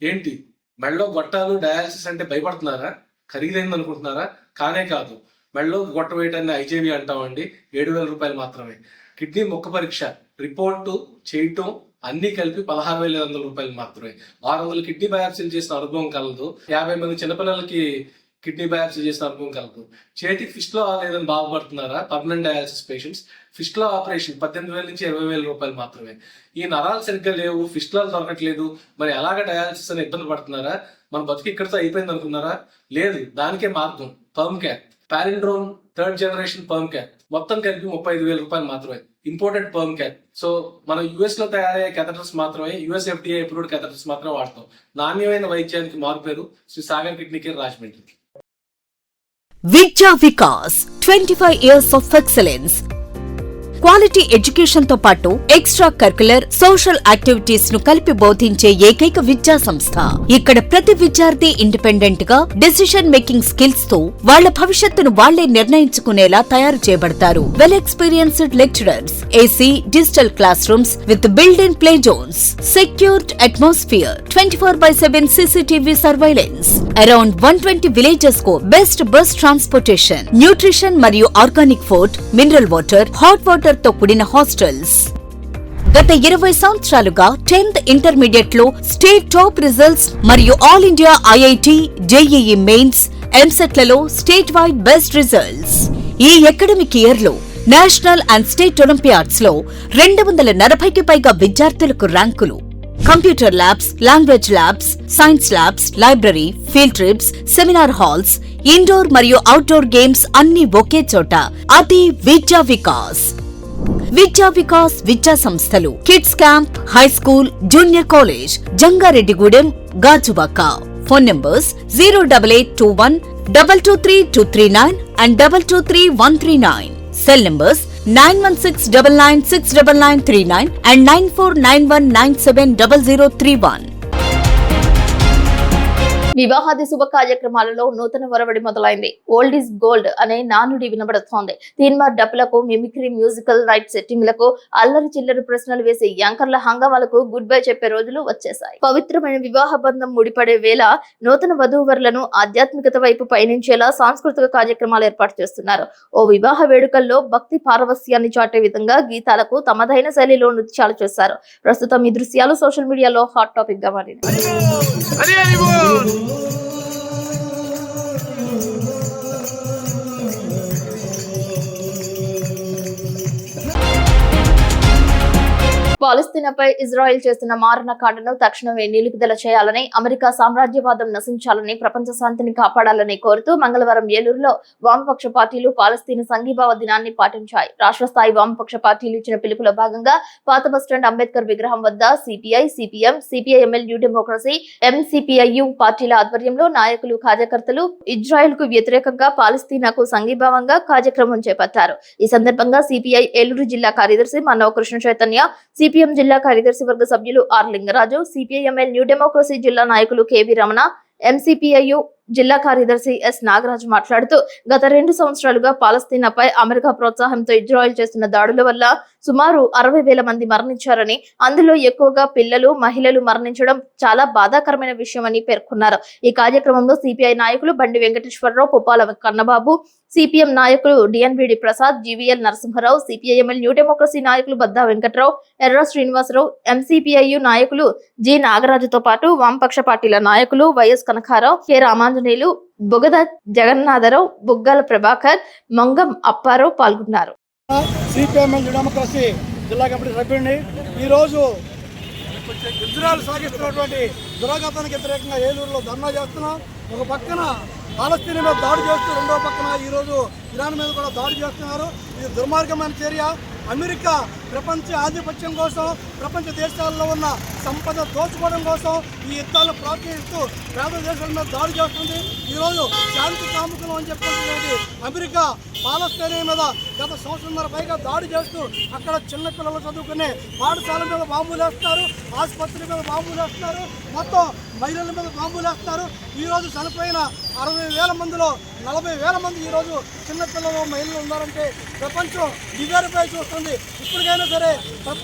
B: ఏంటి, మెడలో గొట్టాలు డయాలసిస్ అంటే భయపడుతున్నారా? ఖరీదైంది అనుకుంటున్నారా? కానే కాదు. మెడలో గొట్ట వేయటాన్ని ఐజేవి అంటామండి, 7000 రూపాయలు మాత్రమే. కిడ్నీ ముక్క పరీక్ష రిపోర్టు చేయటం అన్ని కలిపి 16,500 రూపాయలు మాత్రమే. 600 కిడ్నీ బయాప్సీలు చేసిన అనుభవం కలదు. 50 మంది చిన్నపిల్లలకి కిడ్నీ బయాప్సీ చేసిన అనుభవం కలదు. చేతికి ఫిస్టులా లేదని బాధపడుతున్నారా permanent dialysis patients? Fistula operation 18,000 నుంచి 20,000 రూపాయలు మాత్రమే. ఈ నరాలు సరిగ్గా లేవు, ఫిస్టులాలు దొరకట్లేదు, మరి ఎలాగ డయాలసిస్ అని ఇబ్బంది పడుతున్నారా? మన బతుకు ఇక్కడితో అయిపోయింది అనుకున్నారా? లేదు, దానికే మార్గం PermCath, Palindrome 3rd generation PermCath. మొత్తం కలిపి 35,000 రూపాయలు మాత్రమే. Imported PermCath. సో మనం యుఎస్ లో తయారయ్యే కెథటర్స్ మాత్రమే, యుఎస్ FDA అప్రూవ్డ్ కెథటర్స్ మాత్రమే వాడతాం. నాణ్యమైన వైద్యానికి మారుపేరు శ్రీ సాగర్ కిడ్నీ కేర్ రాజమండ్రి.
C: విద్యా Vikas 25 years of excellence. Quality education తో పాటు ఎక్స్ట్రా కరికులర్ సోషల్ యాక్టివిటీస్ ను కలిపి బోధించే ఏకైక విద్యా సంస్థ. ఇక్కడ ప్రతి విద్యార్థి ఇండిపెండెంట్ గా డెసిషన్ మేకింగ్ స్కిల్స్ తో వాళ్ల భవిష్యత్తును వాళ్లే నిర్ణయించుకునేలా తయారు చేయబడతారు. Well experienced lecturers, AC digital classrooms with built in play zones, secured atmosphere, 24/7 CCTV surveillance. Around 120 villages కు బెస్ట్ బస్ ట్రాన్స్పోర్టేషన్, న్యూట్రిషన్ మరియు organic food, mineral water, hot water తో కూడిన హాస్టల్స్. గత 20 సంవత్సరాలుగా 10th ఇంటర్మీడియట్ లో state top results మరియు all India IIT, JEE mains, EAMCET లలో state wide best results. ఈ అకాడమిక్ ఇయర్ లో నేషనల్ అండ్ స్టేట్ ఒలింపియాడ్స్ లో 240కి పైగా విద్యార్థులకు ర్యాంకులు. Computer labs, language labs, science labs, library, field trips, seminar halls, indoor మరియు outdoor games అన్ని ఒకే చోట. అది విద్యా వికాస్. విద్యా వికాస్ విద్యా సంస్థలు kids camp, high school, junior college, Jangareddygudem, Gajuwaka. Phone numbers 08821 223239 and 223139. Cell numbers 9169969939 and 9491970031.
A: వివాహాది శుభ కార్యక్రమాలలో నూతన ఒరవడి మొదలైంది. ఓల్డ్ ఈజ్ గోల్డ్ అనే నానుడి వినబడుతోంది. తీన్మార్ డప్పులకు, మిమిక్రీ, మ్యూజికల్ నైట్ సెట్టింగ్లకు, అల్లరి చిల్లరి ప్రశ్నలు వేసే యాంకర్ల హంగామాలకు గుడ్ బై చెప్పే రోజులు వచ్చేసాయి. పవిత్రమైన వివాహ బంధం ముడిపడే వేళ నూతన వధూవరులను ఆధ్యాత్మికత వైపు పయనించేలా సాంస్కృతిక కార్యక్రమాలు ఏర్పాటు చేస్తున్నారు. ఓ వివాహ వేడుకల్లో భక్తి పారవస్యాన్ని చాటే విధంగా గీతాలకు తమదైన శైలిలో నృత్యాలు చేశారు. ప్రస్తుతం ఈ దృశ్యాలు సోషల్ మీడియాలో హాట్ టాపిక్ గా మారింది. పాలస్తీనాపై ఇజ్రాయెల్ చేస్తున్న మారణకాండను తక్షణమే నిలుపుదల చేయాలని, అమెరికా సామ్రాజ్యవాదం నశించాలని, ప్రపంచ శాంతిని కాపాడాలని కోరుతూ మంగళవారం ఏలూరులో వామపక్ష పార్టీలు పాలస్తీనా సంఘీభావ దినాన్ని పాటించాయి. రాష్ట్ర స్థాయి వామపక్ష పార్టీలు ఇచ్చిన పిలుపులో భాగంగా పాత బస్టాండ్ అంబేద్కర్ విగ్రహం వద్ద సిపిఐ, సిపిఎం, సిపిఐఎంఎల్ న్యూ డెమోక్రసీ, ఎంసిపిఐయు పార్టీల ఆధ్వర్యంలో నాయకులు, కార్యకర్తలు ఇజ్రాయెల్ కు వ్యతిరేకంగా పాలస్తీనాకు సంఘీభావంగా కార్యక్రమం చేపట్టారు. ఈ సందర్భంగా సిపిఐ ఏలూరు జిల్లా కార్యదర్శి మన్నవ కృష్ణ చైతన్య, సిపిఎం జిల్లా కార్యదర్శి వర్గ సభ్యులు R Lingaraju, CPIML new democracy జిల్లా నాయకులు కేవి రమణ, ఎంసిపిఐయు జిల్లా కార్యదర్శి ఎస్ నాగరాజు మాట్లాడుతూ గత 2 సంవత్సరాలుగా పాలస్తీనాపై అమెరికా ప్రోత్సాహంతో ఇజ్రాయెల్ చేస్తున్న దాడుల వల్ల సుమారు 60,000 మంది మరణించారని, అందులో ఎక్కువగా పిల్లలు, మహిళలు మరణించడం చాలా బాధాకరమైన విషయమని పేర్కొన్నారు. ఈ కార్యక్రమంలో సిపిఐ నాయకులు బండి వెంకటేశ్వరరావు, పుప్పాల కన్నబాబు, సిపిఎం నాయకులు DNVD Prasad, GVL Narasimharao, CPIML new democracy నాయకులు బద్దా వెంకట్రావు, ఎర్ర శ్రీనివాసరావు, ఎంసిపిఐయు నాయకులు జి నాగరాజుతో పాటు వామపక్ష పార్టీల నాయకులు వైఎస్ కనకారావు, కె రామాంజనేయులు, బొగద జగన్నాథరావు, బుగ్గల ప్రభాకర్, మంగం అప్పారావు పాల్గొన్నారు.
J: సిపిఎంఎల్ డెమోక్రసీ జిల్లా కమిటీ సభ్యుడిని ఈరోజు ఇజ్రాయెల్ సాగిస్తున్నటువంటి దురాఘాతానికి వ్యతిరేకంగా ఏలూరులో ధర్నా చేస్తున్నాం. ఒక పక్కన పాలస్తీనా మీద దాడి చేస్తూ, రెండో పక్కన ఈరోజు ఇరాన్ మీద కూడా దాడి చేస్తున్నారు. ఇది దుర్మార్గమైన చర్య. అమెరికా ప్రపంచ ఆధిపత్యం కోసం, ప్రపంచ దేశాల్లో ఉన్న సంపద దోచుకోవడం కోసం ఈ యుద్ధాలను ప్రోత్సహిస్తూ పేద దేశాల మీద దాడి చేస్తుంది. ఈరోజు శాంతి కాముకులు అని చెప్పుకుంటున్నది అమెరికా పాలస్తీనా మీద గత సంవత్సరంన్నర పైగా దాడి చేస్తూ అక్కడ చిన్నపిల్లలు చదువుకునే పాఠశాల మీద బాంబులు వేస్తున్నారు, ఆసుపత్రి మీద బాంబులు వేస్తున్నారు, మొత్తం మహిళల మీద బాంబులు వేస్తున్నారు. ఈరోజు చనిపోయిన 60,000 మందిలో 40,000 మంది ఈరోజు చిన్నపిల్లలు, మహిళలు ఉన్నారంటే ప్రపంచం దిగారిపై చూస్తుంది. ఇప్పటికైనా సరే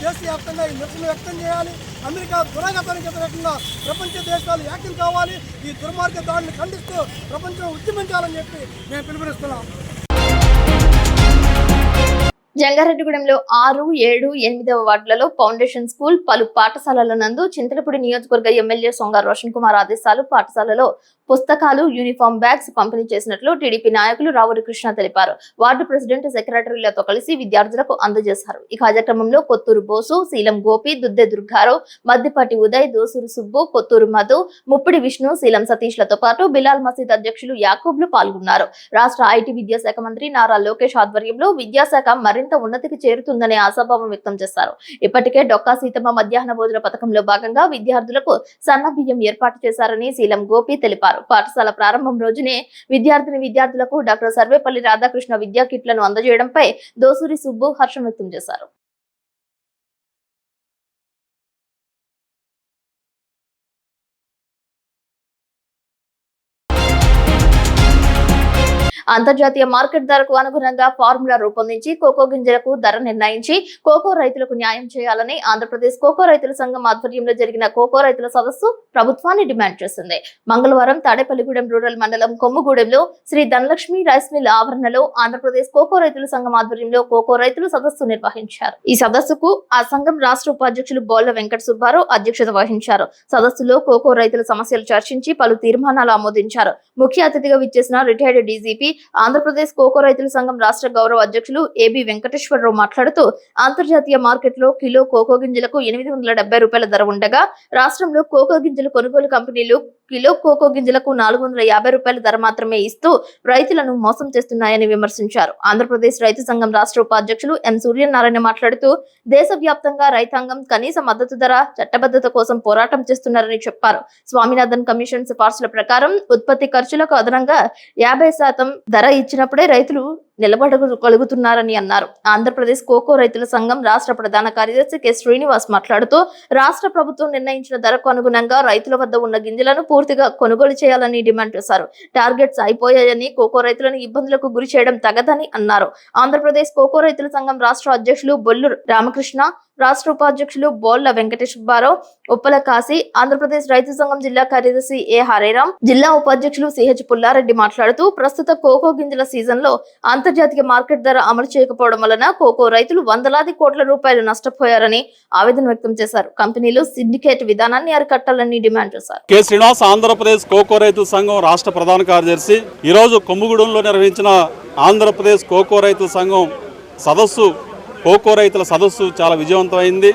J: దేశవ్యాప్తంగా ఈ నిరసన వ్యక్తం చేయాలి. అమెరికా దురాఘాతానికి వ్యతిరేకంగా ప్రపంచ దేశాలు ఏకం కావాలి. ఈ దుర్మార్గ దాడిని ఖండిస్తూ ప్రపంచం ఉద్యమించాలని చెప్పి మేము పిలుపునిస్తున్నాం.
A: జంగారెడ్డిగూడెంలో 6, 7, 8వ వార్డులలో ఫౌండేషన్ స్కూల్ పలు పాఠశాలల నందు చింతలపూడి నియోజకవర్గ ఎమ్మెల్యే సొంగ రోషన్ కుమార్ ఆదేశాలు పాఠశాలలో పుస్తకాలు, యూనిఫామ్ బ్యాగ్స్ పంపిణీ చేసినట్లు టీడీపీ నాయకులు రావురి కృష్ణ తెలిపారు. వార్డు ప్రెసిడెంట్, సెక్రటరీలతో కలిసి విద్యార్థులకు అందజేశారు. ఈ కార్యక్రమంలో కొత్తూరు బోసు, శీలం గోపి, దుద్దె దుర్గారావు, మద్దిపాటి ఉదయ్, దోసూరు సుబ్బు, కొత్తూరు మధు, ముప్పిడి విష్ణు, శీలం సతీష్లతో పాటు బిలాల్ మసీద్ అధ్యక్షులు యాకూబ్లు పాల్గొన్నారు. రాష్ట్ర ఐటీ విద్యాశాఖ మంత్రి నారా లోకేష్ ఆధ్వర్యంలో విద్యాశాఖ మరింత ఉన్నతికి చేరుతుందనే ఆశాభావం వ్యక్తం చేశారు. ఇప్పటికే డొక్కా సీతమ్మ మధ్యాహ్న భోజన పథకంలో భాగంగా విద్యార్థులకు సన్న బియ్యం ఏర్పాటు చేశారని శీలం గోపి తెలిపారు. పాఠశాల ప్రారంభం రోజునే విద్యార్థులకు డాక్టర్ సర్వేపల్లి రాధాకృష్ణ విద్యా కిట్లను అందజేయడంపై దోసూరి సుబ్బు హర్షం వ్యక్తం చేశారు. అంతర్జాతీయ మార్కెట్ ధరకు అనుగుణంగా ఫార్ములా రూపొందించి కోకో గింజలకు ధర నిర్ణయించి కోకో రైతులకు న్యాయం చేయాలని ఆంధ్రప్రదేశ్ కోకో రైతుల సంఘం ఆధ్వర్యంలో జరిగిన కోకో రైతుల సదస్సు ప్రభుత్వాన్ని డిమాండ్ చేసింది. మంగళవారం తాడేపల్లిగూడెం రూరల్ మండలం కొమ్ముగూడెంలో శ్రీ ధనలక్ష్మి రైస్ మిల్ ఆవరణలో ఆంధ్రప్రదేశ్ కోకో రైతుల సంఘం ఆధ్వర్యంలో కోకో రైతుల సదస్సు నిర్వహించారు. ఈ సదస్సుకు ఆ సంఘం రాష్ట్ర ఉపాధ్యక్షులు బోళ్ల వెంకట సుబ్బారావు అధ్యక్షత వహించారు. సదస్సులో కోకో రైతుల సమస్యలు చర్చించి పలు తీర్మానాలు ఆమోదించారు. ముఖ్య అతిథిగా విచ్చేసిన రిటైర్డ్ డీజీపీ, ఆంధ్రప్రదేశ్ కోకో రైతుల సంఘం రాష్ట్ర గౌరవ అధ్యక్షులు ఏబి వెంకటేశ్వరరావు మాట్లాడుతూ అంతర్జాతీయ మార్కెట్లో కిలో కోకో గింజలకు 870 రూపాయల ధర ఉండగా రాష్ట్రంలో కోకో గింజలు కొనుగోలు కంపెనీలు కిలో కోకో గింజలకు 450 రూపాయల ధర మాత్రమే ఇస్తూ రైతులను మోసం చేస్తున్నాయని విమర్శించారు. ఆంధ్రప్రదేశ్ రైతు సంఘం రాష్ట్ర ఉపాధ్యక్షులు ఎం సూర్యనారాయణ మాట్లాడుతూ దేశవ్యాప్తంగా రైతాంగం కనీస మద్దతు ధర చట్టబద్ధత కోసం పోరాటం చేస్తున్నారని చెప్పారు. స్వామినాథన్ కమిషన్ సిఫార్సుల ప్రకారం ఉత్పత్తి ఖర్చులకు అదనంగా 50% ధర ఇచ్చినప్పుడే రైతులు నిలబడగలుగుతున్నారని అన్నారు. ఆంధ్రప్రదేశ్ కోకో రైతుల సంఘం రాష్ట్ర ప్రధాన కార్యదర్శి కె శ్రీనివాస్ మాట్లాడుతూ రాష్ట్ర ప్రభుత్వం నిర్ణయించిన ధరకు అనుగుణంగా రైతుల వద్ద ఉన్న గింజలను పూర్తిగా కొనుగోలు చేయాలని డిమాండ్ చేశారు. టార్గెట్స్ అయిపోయాయని కోకో రైతులను ఇబ్బందులకు గురి చేయడం తగదని అన్నారు. ఆంధ్రప్రదేశ్ కోకో రైతుల సంఘం రాష్ట్ర అధ్యక్షులు బొల్లు రామకృష్ణ, రాష్ట్ర ఉపాధ్యక్షులు బోళ్ల వెంకటేశ్వర సుబ్బారావు, ఉప్పల కాశీ, ఆంధ్రప్రదేశ్ రైతు సంఘం జిల్లా కార్యదర్శి ఏ హరేరాం, జిల్లా ఉపాధ్యక్షులు సిహెచ్ పుల్లారెడ్డి మాట్లాడుతూ ప్రస్తుత కోకో గింజల సీజన్ లో అంతర్జాతీయ మార్కెట్ ధర అమలు చేయకపోవడం వలన కోకో రైతులు వందలాది కోట్ల రూపాయలు నష్టపోయారని ఆవేదన వ్యక్తం చేశారు. కంపెనీలు సిండికేట్ విధానాన్ని అరికట్టాలని డిమాండ్ చేశారు.
D: కె శ్రీనివాస్, ఆంధ్రప్రదేశ్ కోకో రైతు సంఘం రాష్ట్ర ప్రధాన కార్యదర్శి. ఈరోజు కొమ్ముగూడెంలో నిర్వహించిన ఆంధ్రప్రదేశ్ కోకో రైతు సంఘం సదస్సు, కోకో రైతుల సదస్సు చాలా విజయవంతమైంది.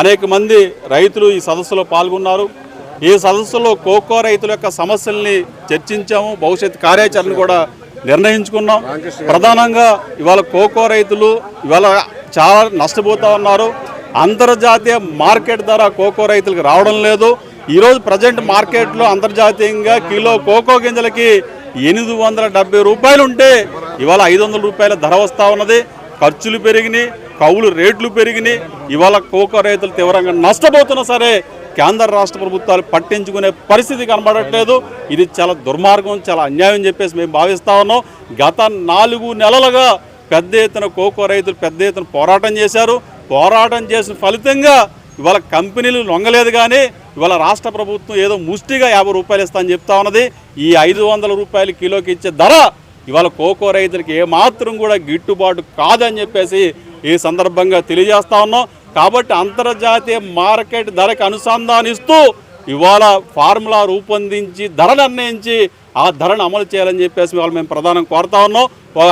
D: అనేక మంది రైతులు ఈ సదస్సులో పాల్గొన్నారు. ఈ సదస్సులో కోకో రైతుల యొక్క సమస్యల్ని చర్చించాము. భవిష్యత్ కార్యాచరణ కూడా నిర్ణయించుకున్నాం. ప్రధానంగా ఇవాళ కోకో రైతులు ఇవాళ చాలా నష్టపోతూ ఉన్నారు. అంతర్జాతీయ మార్కెట్ ధర కోకో రైతులకు రావడం లేదు. ఈరోజు ప్రజెంట్ మార్కెట్లో అంతర్జాతీయంగా కిలో కోకో గింజలకి 870 రూపాయలు ఉంటే ఇవాళ 500 రూపాయల ధర వస్తూ ఉన్నది. ఖర్చులు పెరిగినాయి, కౌలు రేట్లు పెరిగినాయి. ఇవాళ కోకో రైతులు తీవ్రంగా నష్టపోతున్నా సరే కేంద్ర రాష్ట్ర ప్రభుత్వాలు పట్టించుకునే పరిస్థితి కనబడట్లేదు. ఇది చాలా దుర్మార్గం, చాలా అన్యాయం చెప్పేసి మేము భావిస్తా ఉన్నాం. గత 4 నెలలుగా పెద్ద ఎత్తున కోకో రైతులు పెద్ద ఎత్తున పోరాటం చేశారు. పోరాటం చేసిన ఫలితంగా ఇవాళ కంపెనీలు లొంగలేదు. కానీ ఇవాళ రాష్ట్ర ప్రభుత్వం ఏదో ముష్టిగా 50 రూపాయలు ఇస్తా అని చెప్తా ఉన్నది. ఈ 500 రూపాయలు కిలోకి ఇచ్చే ధర ఇవాళ కోకో రైతులకి ఏమాత్రం కూడా గిట్టుబాటు కాదని చెప్పేసి ఈ సందర్భంగా తెలియజేస్తా ఉన్నాం. కాబట్టి అంతర్జాతీయ మార్కెట్ ధరకు అనుసంధానిస్తూ ఇవాళ ఫార్ములా రూపొందించి ధర నిర్ణయించి ఆ ధరను అమలు చేయాలని చెప్పేసి ఇవాళ మేము ప్రధానంగా కోరుతా ఉన్నాం.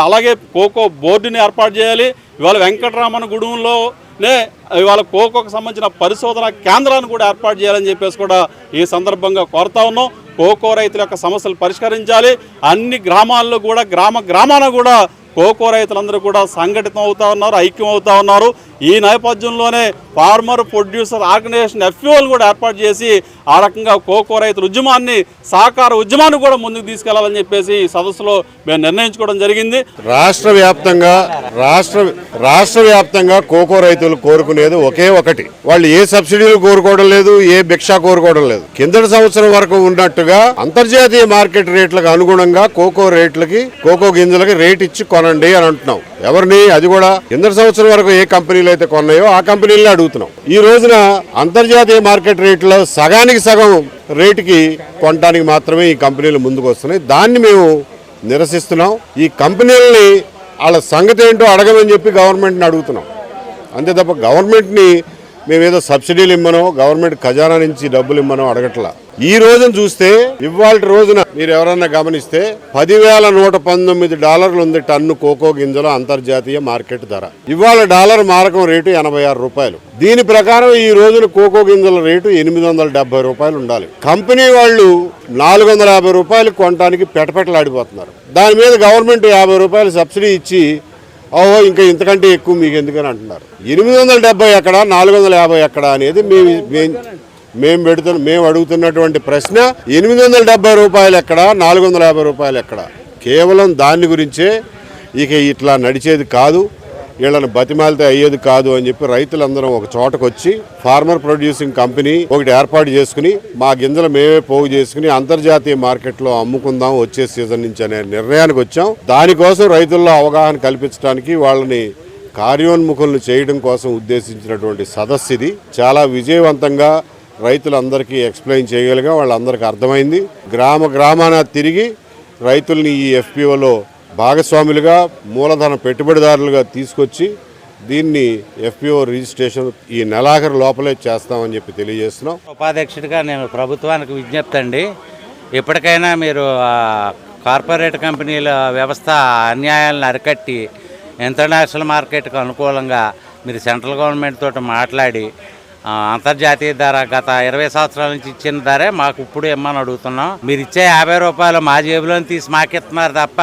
D: అలాగే కోకో బోర్డుని ఏర్పాటు చేయాలి. ఇవాళ వెంకటరామన్ గూడెంలోనే ఇవాళ కోకోకు సంబంధించిన పరిశోధన కేంద్రాన్ని కూడా ఏర్పాటు చేయాలని చెప్పేసి కూడా ఈ సందర్భంగా కోరుతా ఉన్నాం. కోకో రైతుల యొక్క సమస్యలు పరిష్కరించాలి. అన్ని గ్రామాల్లో కూడా గ్రామాన కూడా కోకో రైతులందరూ కూడా సంఘటితం అవుతా ఉన్నారు, ఐక్యం అవుతా ఉన్నారు. ఈ నేపథ్యంలోనే ఫార్మర్ ప్రొడ్యూసర్ ఆర్గనైజేషన్ ఎఫ్ఓలు కూడా ఏర్పాటు చేసి ఆ రకంగా కోకో రైతుల ఉద్యమాన్ని, సహకార ఉద్యమాన్ని కూడా ముందుకు తీసుకెళ్లాలని చెప్పేసి ఈ సదస్సులో మేము నిర్ణయించుకోవడం జరిగింది.
K: రాష్ట్ర వ్యాప్తంగా కోకో రైతులు కోరుకునేది ఒకే ఒకటి. వాళ్ళు ఏ సబ్సిడీలు కోరుకోవడం లేదు, ఏ భిక్ష కోరుకోవడం లేదు. కిందటి సంవత్సరం వరకు ఉన్నట్టుగా అంతర్జాతీయ మార్కెట్ రేట్లకు అనుగుణంగా కోకో గింజలకి రేట్ ఇచ్చి కొనండి అని అంటున్నాం. ఎవరిని? అది కూడా కిందటి సంవత్సరం వరకు ఏ కంపెనీలు అయితే కొన్నాయో ఆ కంపెనీలనే అడుగుతున్నాం. ఈ రోజున అంతర్జాతీయ మార్కెట్ రేట్లో సగానికి సగం రేటుకి కొనడానికి మాత్రమే ఈ కంపెనీలు ముందుకు వస్తున్నాయి. దాన్ని మేము నిరసిస్తున్నాం. ఈ కంపెనీలని వాళ్ళ సంగతి ఏంటో అడగమని చెప్పి గవర్నమెంట్ని అడుగుతున్నాం. అంతే తప్ప గవర్నమెంట్ని మేమేదో సబ్సిడీలు ఇమ్మనో గవర్నమెంట్ ఖజానా నుంచి డబ్బులు ఇమ్మనో అడగట్లా. ఈ రోజున చూస్తే ఇవాళ రోజున మీరు ఎవరన్నా గమనిస్తే $10,119 ఉంది టన్ను కోకో గింజల అంతర్జాతీయ మార్కెట్ ధర. ఇవాళ డాలర్ మారకం రేటు $86. దీని ప్రకారం ఈ రోజున కోకో గింజల రేటు $870 ఉండాలి. కంపెనీ వాళ్ళు $450 కొనడానికి పెటపెటలాడిపోతున్నారు. దాని మీద గవర్నమెంట్ $50 సబ్సిడీ ఇచ్చి ఓహో ఇంకా ఇంతకంటే ఎక్కువ మీకు ఎందుకని అంటున్నారు. 870 ఎక్కడ 450 ఎక్కడ అనేది మేము అడుగుతున్నటువంటి ప్రశ్న. $870 ఎక్కడ 450 ఎక్కడ? కేవలం దాని గురించే ఇక ఇట్లా నడిచేది కాదు, వీళ్ళని బతిమాలితే అయ్యేది కాదు అని చెప్పి రైతులందరం ఒక చోటకు వచ్చి ఫార్మర్ ప్రొడ్యూసింగ్ కంపెనీ ఒకటి ఏర్పాటు చేసుకుని మా గింజలు మేమే పోగు చేసుకుని అంతర్జాతీయ మార్కెట్లో అమ్ముకుందాం వచ్చే సీజన్ నుంచి అనే నిర్ణయానికి వచ్చాం. దానికోసం రైతుల్లో అవగాహన కల్పించడానికి వాళ్ళని కార్యోన్ముఖులను చేయడం కోసం ఉద్దేశించినటువంటి సదస్సు ఇది. చాలా విజయవంతంగా రైతులందరికీ ఎక్స్ప్లెయిన్ చేయగలిగా వాళ్ళందరికీ అర్థమైంది. గ్రామాన తిరిగి రైతుల్ని ఈ ఎఫ్పిఓలో భాగస్వాములుగా మూలధన పెట్టుబడిదారులుగా తీసుకొచ్చి దీన్ని ఎఫ్పిఓ రిజిస్ట్రేషన్ ఈ నెలాఖరు లోపలే చేస్తామని చెప్పి తెలియజేస్తున్నాం.
L: ఉపాధ్యక్షుడిగా నేను ప్రభుత్వానికి విజ్ఞప్తి అండి, ఎప్పటికైనా మీరు కార్పొరేట్ కంపెనీల వ్యవస్థ అన్యాయాలను అరికట్టి ఇంటర్నేషనల్ మార్కెట్కు అనుకూలంగా మీరు సెంట్రల్ గవర్నమెంట్ తోటి మాట్లాడి అంతర్జాతీయ ధర గత 20 సంవత్సరాల నుంచి ఇచ్చిన ధరే మాకు ఇప్పుడు ఇమ్మని అడుగుతున్నాం. మీరు ఇచ్చే $50 మా జేబులో తీసి మాకు ఇస్తున్నారు తప్ప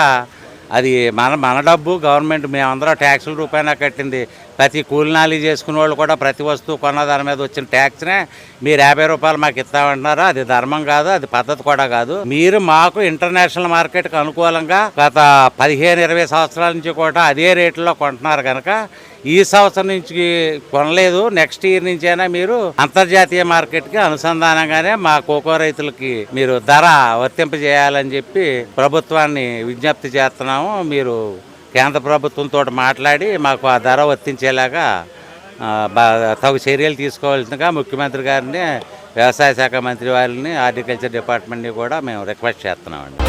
L: అది మన డబ్బు. గవర్నమెంట్ మేమందరం ట్యాక్సుల రూపాయన కట్టింది. ప్రతి కూలినాలి చేసుకునే వాళ్ళు కూడా ప్రతి వస్తువు కొన్న దాని మీద వచ్చిన ట్యాక్స్నే మీరు $50 మాకు ఇస్తామంటున్నారు. అది ధర్మం కాదు, అది పద్ధతి కూడా కాదు. మీరు మాకు ఇంటర్నేషనల్ మార్కెట్కి అనుకూలంగా గత 15-20 సంవత్సరాల నుంచి కూడా అదే రేట్లో కొంటున్నారు కనుక ఈ సంవత్సరం నుంచి కొనలేదు, నెక్స్ట్ ఇయర్ నుంచైనా మీరు అంతర్జాతీయ మార్కెట్కి అనుసంధానంగానే మా కోకో రైతులకి మీరు ధర వర్తింపజేయాలని చెప్పి ప్రభుత్వాన్ని విజ్ఞప్తి చేస్తున్నాము. మీరు కేంద్ర ప్రభుత్వంతో మాట్లాడి మాకు ఆ ధర వర్తించేలాగా తగు చర్యలు తీసుకోవాల్సిందిగా ముఖ్యమంత్రి గారిని, వ్యవసాయ శాఖ మంత్రి వారిని, హార్టికల్చర్ డిపార్ట్మెంట్ని కూడా మేము రిక్వెస్ట్ చేస్తున్నామండి.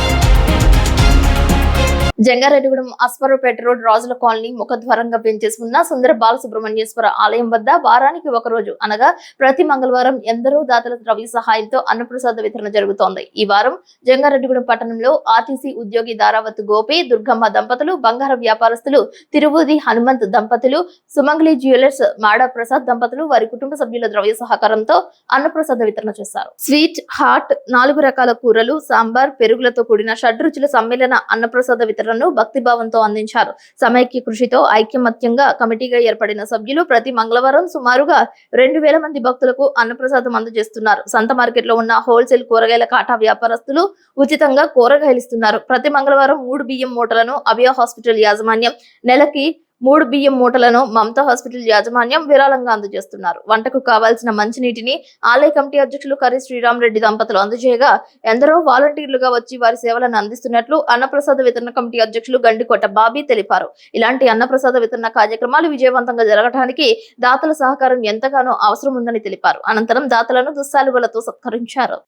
A: జంగారెడ్డిగూడెం అస్పరుపేట రోడ్ రాజుల కాలనీ ముఖద్వారంగా పెంచేసి ఉన్న సుందర బాలసుబ్రహ్మణ్యేశ్వర ఆలయం వద్ద వారానికి ఒకరోజు అనగా ప్రతి మంగళవారం ఎందరో దాతల ద్రవ్య సహాయంతో అన్నప్రసాద వితరణ జరుగుతోంది. ఈ వారం జంగారెడ్డిగూడెం పట్టణంలో ఆర్టీసీ ఉద్యోగి దారావత్ గోపి, దుర్గమ్మ దంపతులు, బంగార వ్యాపారస్తులు తిరువూది హనుమంత్ దంపతులు, సుమంగళి జ్యువెలర్స్ మాడా ప్రసాద్ దంపతులు వారి కుటుంబ సభ్యుల ద్రవ్య సహకారంతో అన్నప్రసాద వితరణ చేశారు. స్వీట్, హాట్, 4 రకాల కూరలు, సాంబార్, పెరుగులతో కూడిన షడ్రుచుల సమ్మేళన అన్నప్రసాద వితరణ భక్తిభావంతో అందించారు. సమైక్య కృషితో ఐక్యమత్యంగా కమిటీగా ఏర్పడిన సభ్యులు ప్రతి మంగళవారం సుమారుగా 2000 మంది భక్తులకు అన్నప్రసాదం అందజేస్తున్నారు. సంత మార్కెట్ లో ఉన్న హోల్సేల్ కూరగాయల కాటా వ్యాపారస్తులు ఉచితంగా కూరగాయలు ఇస్తున్నారు. ప్రతి మంగళవారం 3 బియ్యం మూటలను అభయ హాస్పిటల్ యాజమాన్యం, నెలకి 3 బియ్యం మూటలను మమతా హాస్పిటల్ యాజమాన్యం విరాళంగా అందజేస్తున్నారు. వంటకు కావాల్సిన మంచినీటిని ఆలయ కమిటీ అధ్యక్షులు కర్రి శ్రీరామరెడ్డి దంపతులు అందజేయగా ఎందరో వాలంటీర్లుగా వచ్చి వారి సేవలను అందిస్తున్నట్లు అన్నప్రసాద వితరణ కమిటీ అధ్యక్షులు గండికోట బాబీ తెలిపారు. ఇలాంటి అన్నప్రసాద వితరణ కార్యక్రమాలు విజయవంతంగా జరగడానికి దాతల సహకారం ఎంతగానో అవసరం ఉందని తెలిపారు. అనంతరం దాతలను దుస్సాలువలతో సత్కరించారు.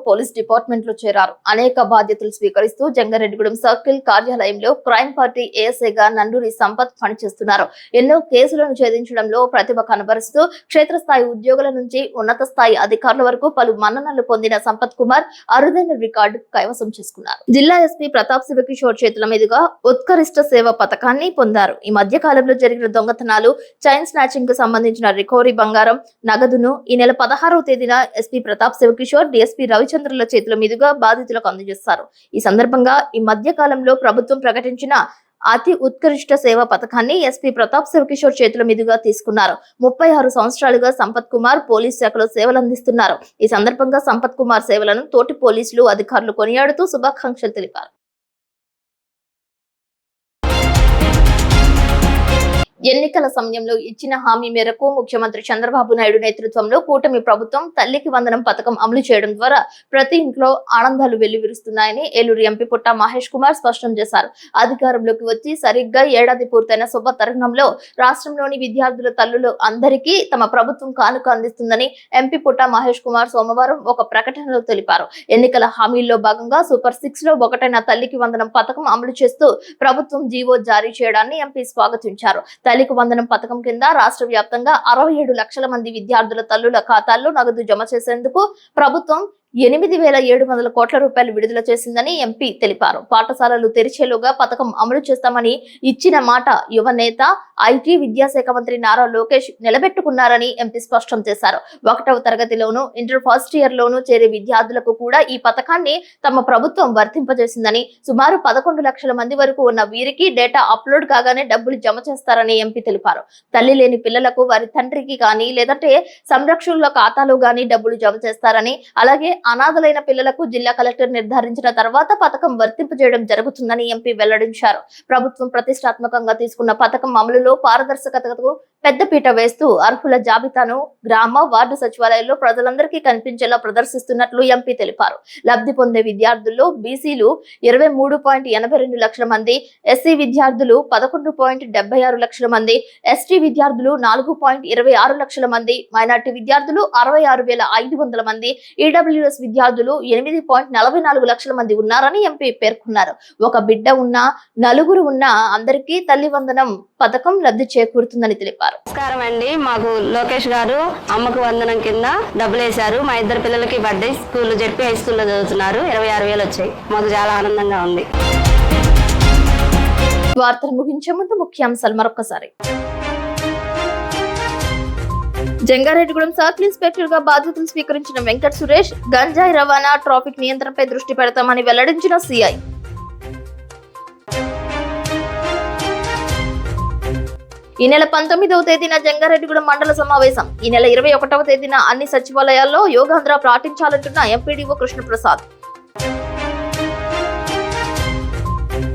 A: పోలీస్ డిపార్ట్మెంట్ లో చేరారు. అనేక బాధ్యతలు స్వీకరిస్తూ జంగారెడ్డిగూడెం సర్కిల్ కార్యాలయంలో క్రైమ్ పార్టీ ఏఎస్ఐగా నండూరి సంపత్ పనిచేస్తున్నారు. ఎన్నో కేసులను ఛేదించడంలో ప్రతిభ కనబరుస్తూ క్షేత్రస్థాయి ఉద్యోగుల నుంచి ఉన్నత స్థాయి అధికారుల వరకు పలు మన్ననలు పొందిన సంపత్ కుమార్ అరుదైన రికార్డు కైవసం చేసుకున్నారు. జిల్లా ఎస్పీ ప్రతాప్ శివకిషోర్ చేతుల మీదుగా ఉత్కరిష్ట సేవ పథకాన్ని పొందారు. ఈ మధ్య కాలంలో జరిగిన దొంగతనాలు, చైన్ స్నాచింగ్ కు సంబంధించిన రికవరీ బంగారం, నగదును ఈ నెల 16వ తేదీన ఎస్పీ ప్రతాప్ శివకిషోర్, డిఎస్పీ రవిచంద్రుల చేతుల మీదుగా బాధితులకు అందజేస్తారు. ఈ సందర్భంగా ఈ మధ్య కాలంలో ప్రభుత్వం ప్రకటించిన అతి ఉత్కృష్ట సేవ పథకాన్ని ఎస్పీ ప్రతాప్ శివకిషోర్ చేతుల మీదుగా తీసుకున్నారు. 36 సంవత్సరాలుగా సంపత్ కుమార్ పోలీస్ శాఖలో సేవలు అందిస్తున్నారు. ఈ సందర్భంగా సంపత్ కుమార్ సేవలను తోటి పోలీసులు, అధికారులు కొనియాడుతూ శుభాకాంక్షలు తెలిపారు. ఎన్నికల సమయంలో ఇచ్చిన హామీ మేరకు ముఖ్యమంత్రి చంద్రబాబు నాయుడు నేతృత్వంలో కూటమి ప్రభుత్వం తల్లికి వందనం పథకం అమలు చేయడం ద్వారా ప్రతి ఇంట్లో ఆనందాలు వెల్లివిరుస్తున్నాయని ఏలూరు ఎంపీ పుట్ట మహేష్ కుమార్ స్పష్టం చేశారు. అధికారంలోకి వచ్చి సరిగ్గా ఏడాది పూర్తయిన శుభ తరుణంలో రాష్ట్రంలోని విద్యార్థుల తల్లులు అందరికీ తమ ప్రభుత్వం కానుక అందిస్తుందని ఎంపీ పుట్ట మహేష్ కుమార్ సోమవారం ఒక ప్రకటనలో తెలిపారు. ఎన్నికల హామీల్లో భాగంగా సూపర్ 6 లో ఒకటైన తల్లికి వందనం పథకం అమలు చేస్తూ ప్రభుత్వం జీవో జారీ చేయడాన్ని ఎంపీ స్వాగతించారు. తల్లికి వందనం పథకం కింద రాష్ట్ర వ్యాప్తంగా 67 లక్షల మంది విద్యార్థుల తల్లుల ఖాతాల్లో నగదు జమ చేసేందుకు ప్రభుత్వం 8,700 కోట్ల రూపాయలు విడుదల చేసిందని ఎంపీ తెలిపారు. పాఠశాలలు తెరిచేలోగా పథకం అమలు చేస్తామని ఇచ్చిన మాట యువ నేత ఐటీ విద్యాశాఖ మంత్రి నారా లోకేష్ నిలబెట్టుకున్నారని ఎంపీ స్పష్టం చేశారు. 1వ తరగతిలోను ఇంటర్ ఫస్ట్ ఇయర్ లోను చేరే విద్యార్థులకు కూడా ఈ పథకాన్ని తమ ప్రభుత్వం వర్తింపజేసిందని, సుమారు 11 లక్షల మంది వరకు ఉన్న వీరికి డేటా అప్లోడ్ కాగానే డబ్బులు జమ చేస్తారని ఎంపీ తెలిపారు. తల్లి లేని పిల్లలకు వారి తండ్రికి కానీ లేదంటే సంరక్షణల ఖాతాలో గానీ డబ్బులు జమ చేస్తారని, అలాగే అనాథలైన పిల్లలకు జిల్లా కలెక్టర్ నిర్ధారించిన తర్వాత పథకం వర్తింపజేయడం జరుగుతుందని ఎంపీ వెల్లడించారు. ప్రభుత్వం ప్రతిష్టాత్మకంగా తీసుకున్న పథకం అమలులో పారదర్శకతకు పెద్దపీట వేస్తూ అర్హుల జాబితాను గ్రామ వార్డు సచివాలయాల్లో ప్రజలందరికీ కనిపించేలా ప్రదర్శిస్తున్నట్లు ఎంపీ తెలిపారు. లబ్ధి పొందే విద్యార్థుల్లో బీసీలు 23.82 లక్షల మంది, ఎస్సీ విద్యార్థులు 11.76 లక్షల మంది, ఎస్టీ విద్యార్థులు 4.26 లక్షల మంది, మైనార్టీ విద్యార్థులు 66,500 మంది, ఈడబ్ల్యూఎస్ విద్యార్థులు 8.44 లక్షల మంది ఉన్నారని ఎంపీ పేర్కొన్నారు. ఒక బిడ్డ ఉన్నా నలుగురు ఉన్నా అందరికీ తల్లి వందనం పథకం లబ్ధి చేకూరుతుందని తెలిపారు.
M: నమస్కారం అండి. మాకు లోకేష్ గారు అమ్మకు వందనం కింద డబ్బులు వేశారు. మా ఇద్దరు పిల్లలకి బర్త్డే స్కూల్ జెడ్పీ హై స్కూల్లో చదువుతున్నారు. 26,000 వచ్చాయి. మాకు చాలా ఆనందంగా ఉంది.
A: వార్తలు ముగించే ముందు ముఖ్యాంశాలు మరొకసారి. జంగారెడ్డిగూడెం సర్కిల్ ఇన్స్పెక్టర్ గా బాధ్యతలు స్వీకరించిన వెంకట్ సురేష్ గంజాయి రవాణా, ట్రాఫిక్ నియంత్రణపై దృష్టి పెడతామని వెల్లడించిన సిఐ. ఈ నెల 19వ తేదీన జంగారెడ్డిగూడెం మండల సమావేశం. ఈ నెల 21వ తేదీన అన్ని సచివాలయాల్లో యోగాంధ్ర పాటించాలంటున్న ఎంపీడీఓ కృష్ణప్రసాద్.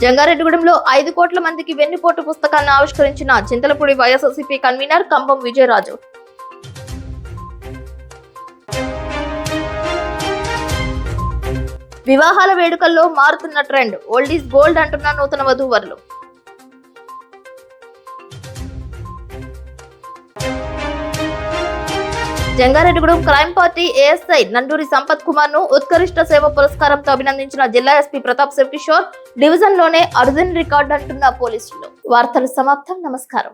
A: జంగారెడ్డిగూడెంలో 5 కోట్ల మందికి వెన్నుపోటు పుస్తకాన్ని ఆవిష్కరించిన చింతలపూడి వైఎస్ఆర్సీపీ కన్వీనర్ కంబం విజయరాజు. వివాహాల వేడుకల్లో మారుతున్న ట్రెండ్, ఓల్డ్ ఈజ్ గోల్డ్ అంటున్న నూతన వధూవరులు. Jangareddygudem crime party ASI Nanduri Sampath Kumar ను ఉత్కృష్ట సేవ పురస్కారంతో అభినందించిన జిల్లా ఎస్పీ ప్రతాప్ శివకిషోర్. డివిజన్ లోనే అరుదైన రికార్డు అంటున్న పోలీసులు. వార్తలు సమాప్తం. నమస్కారం.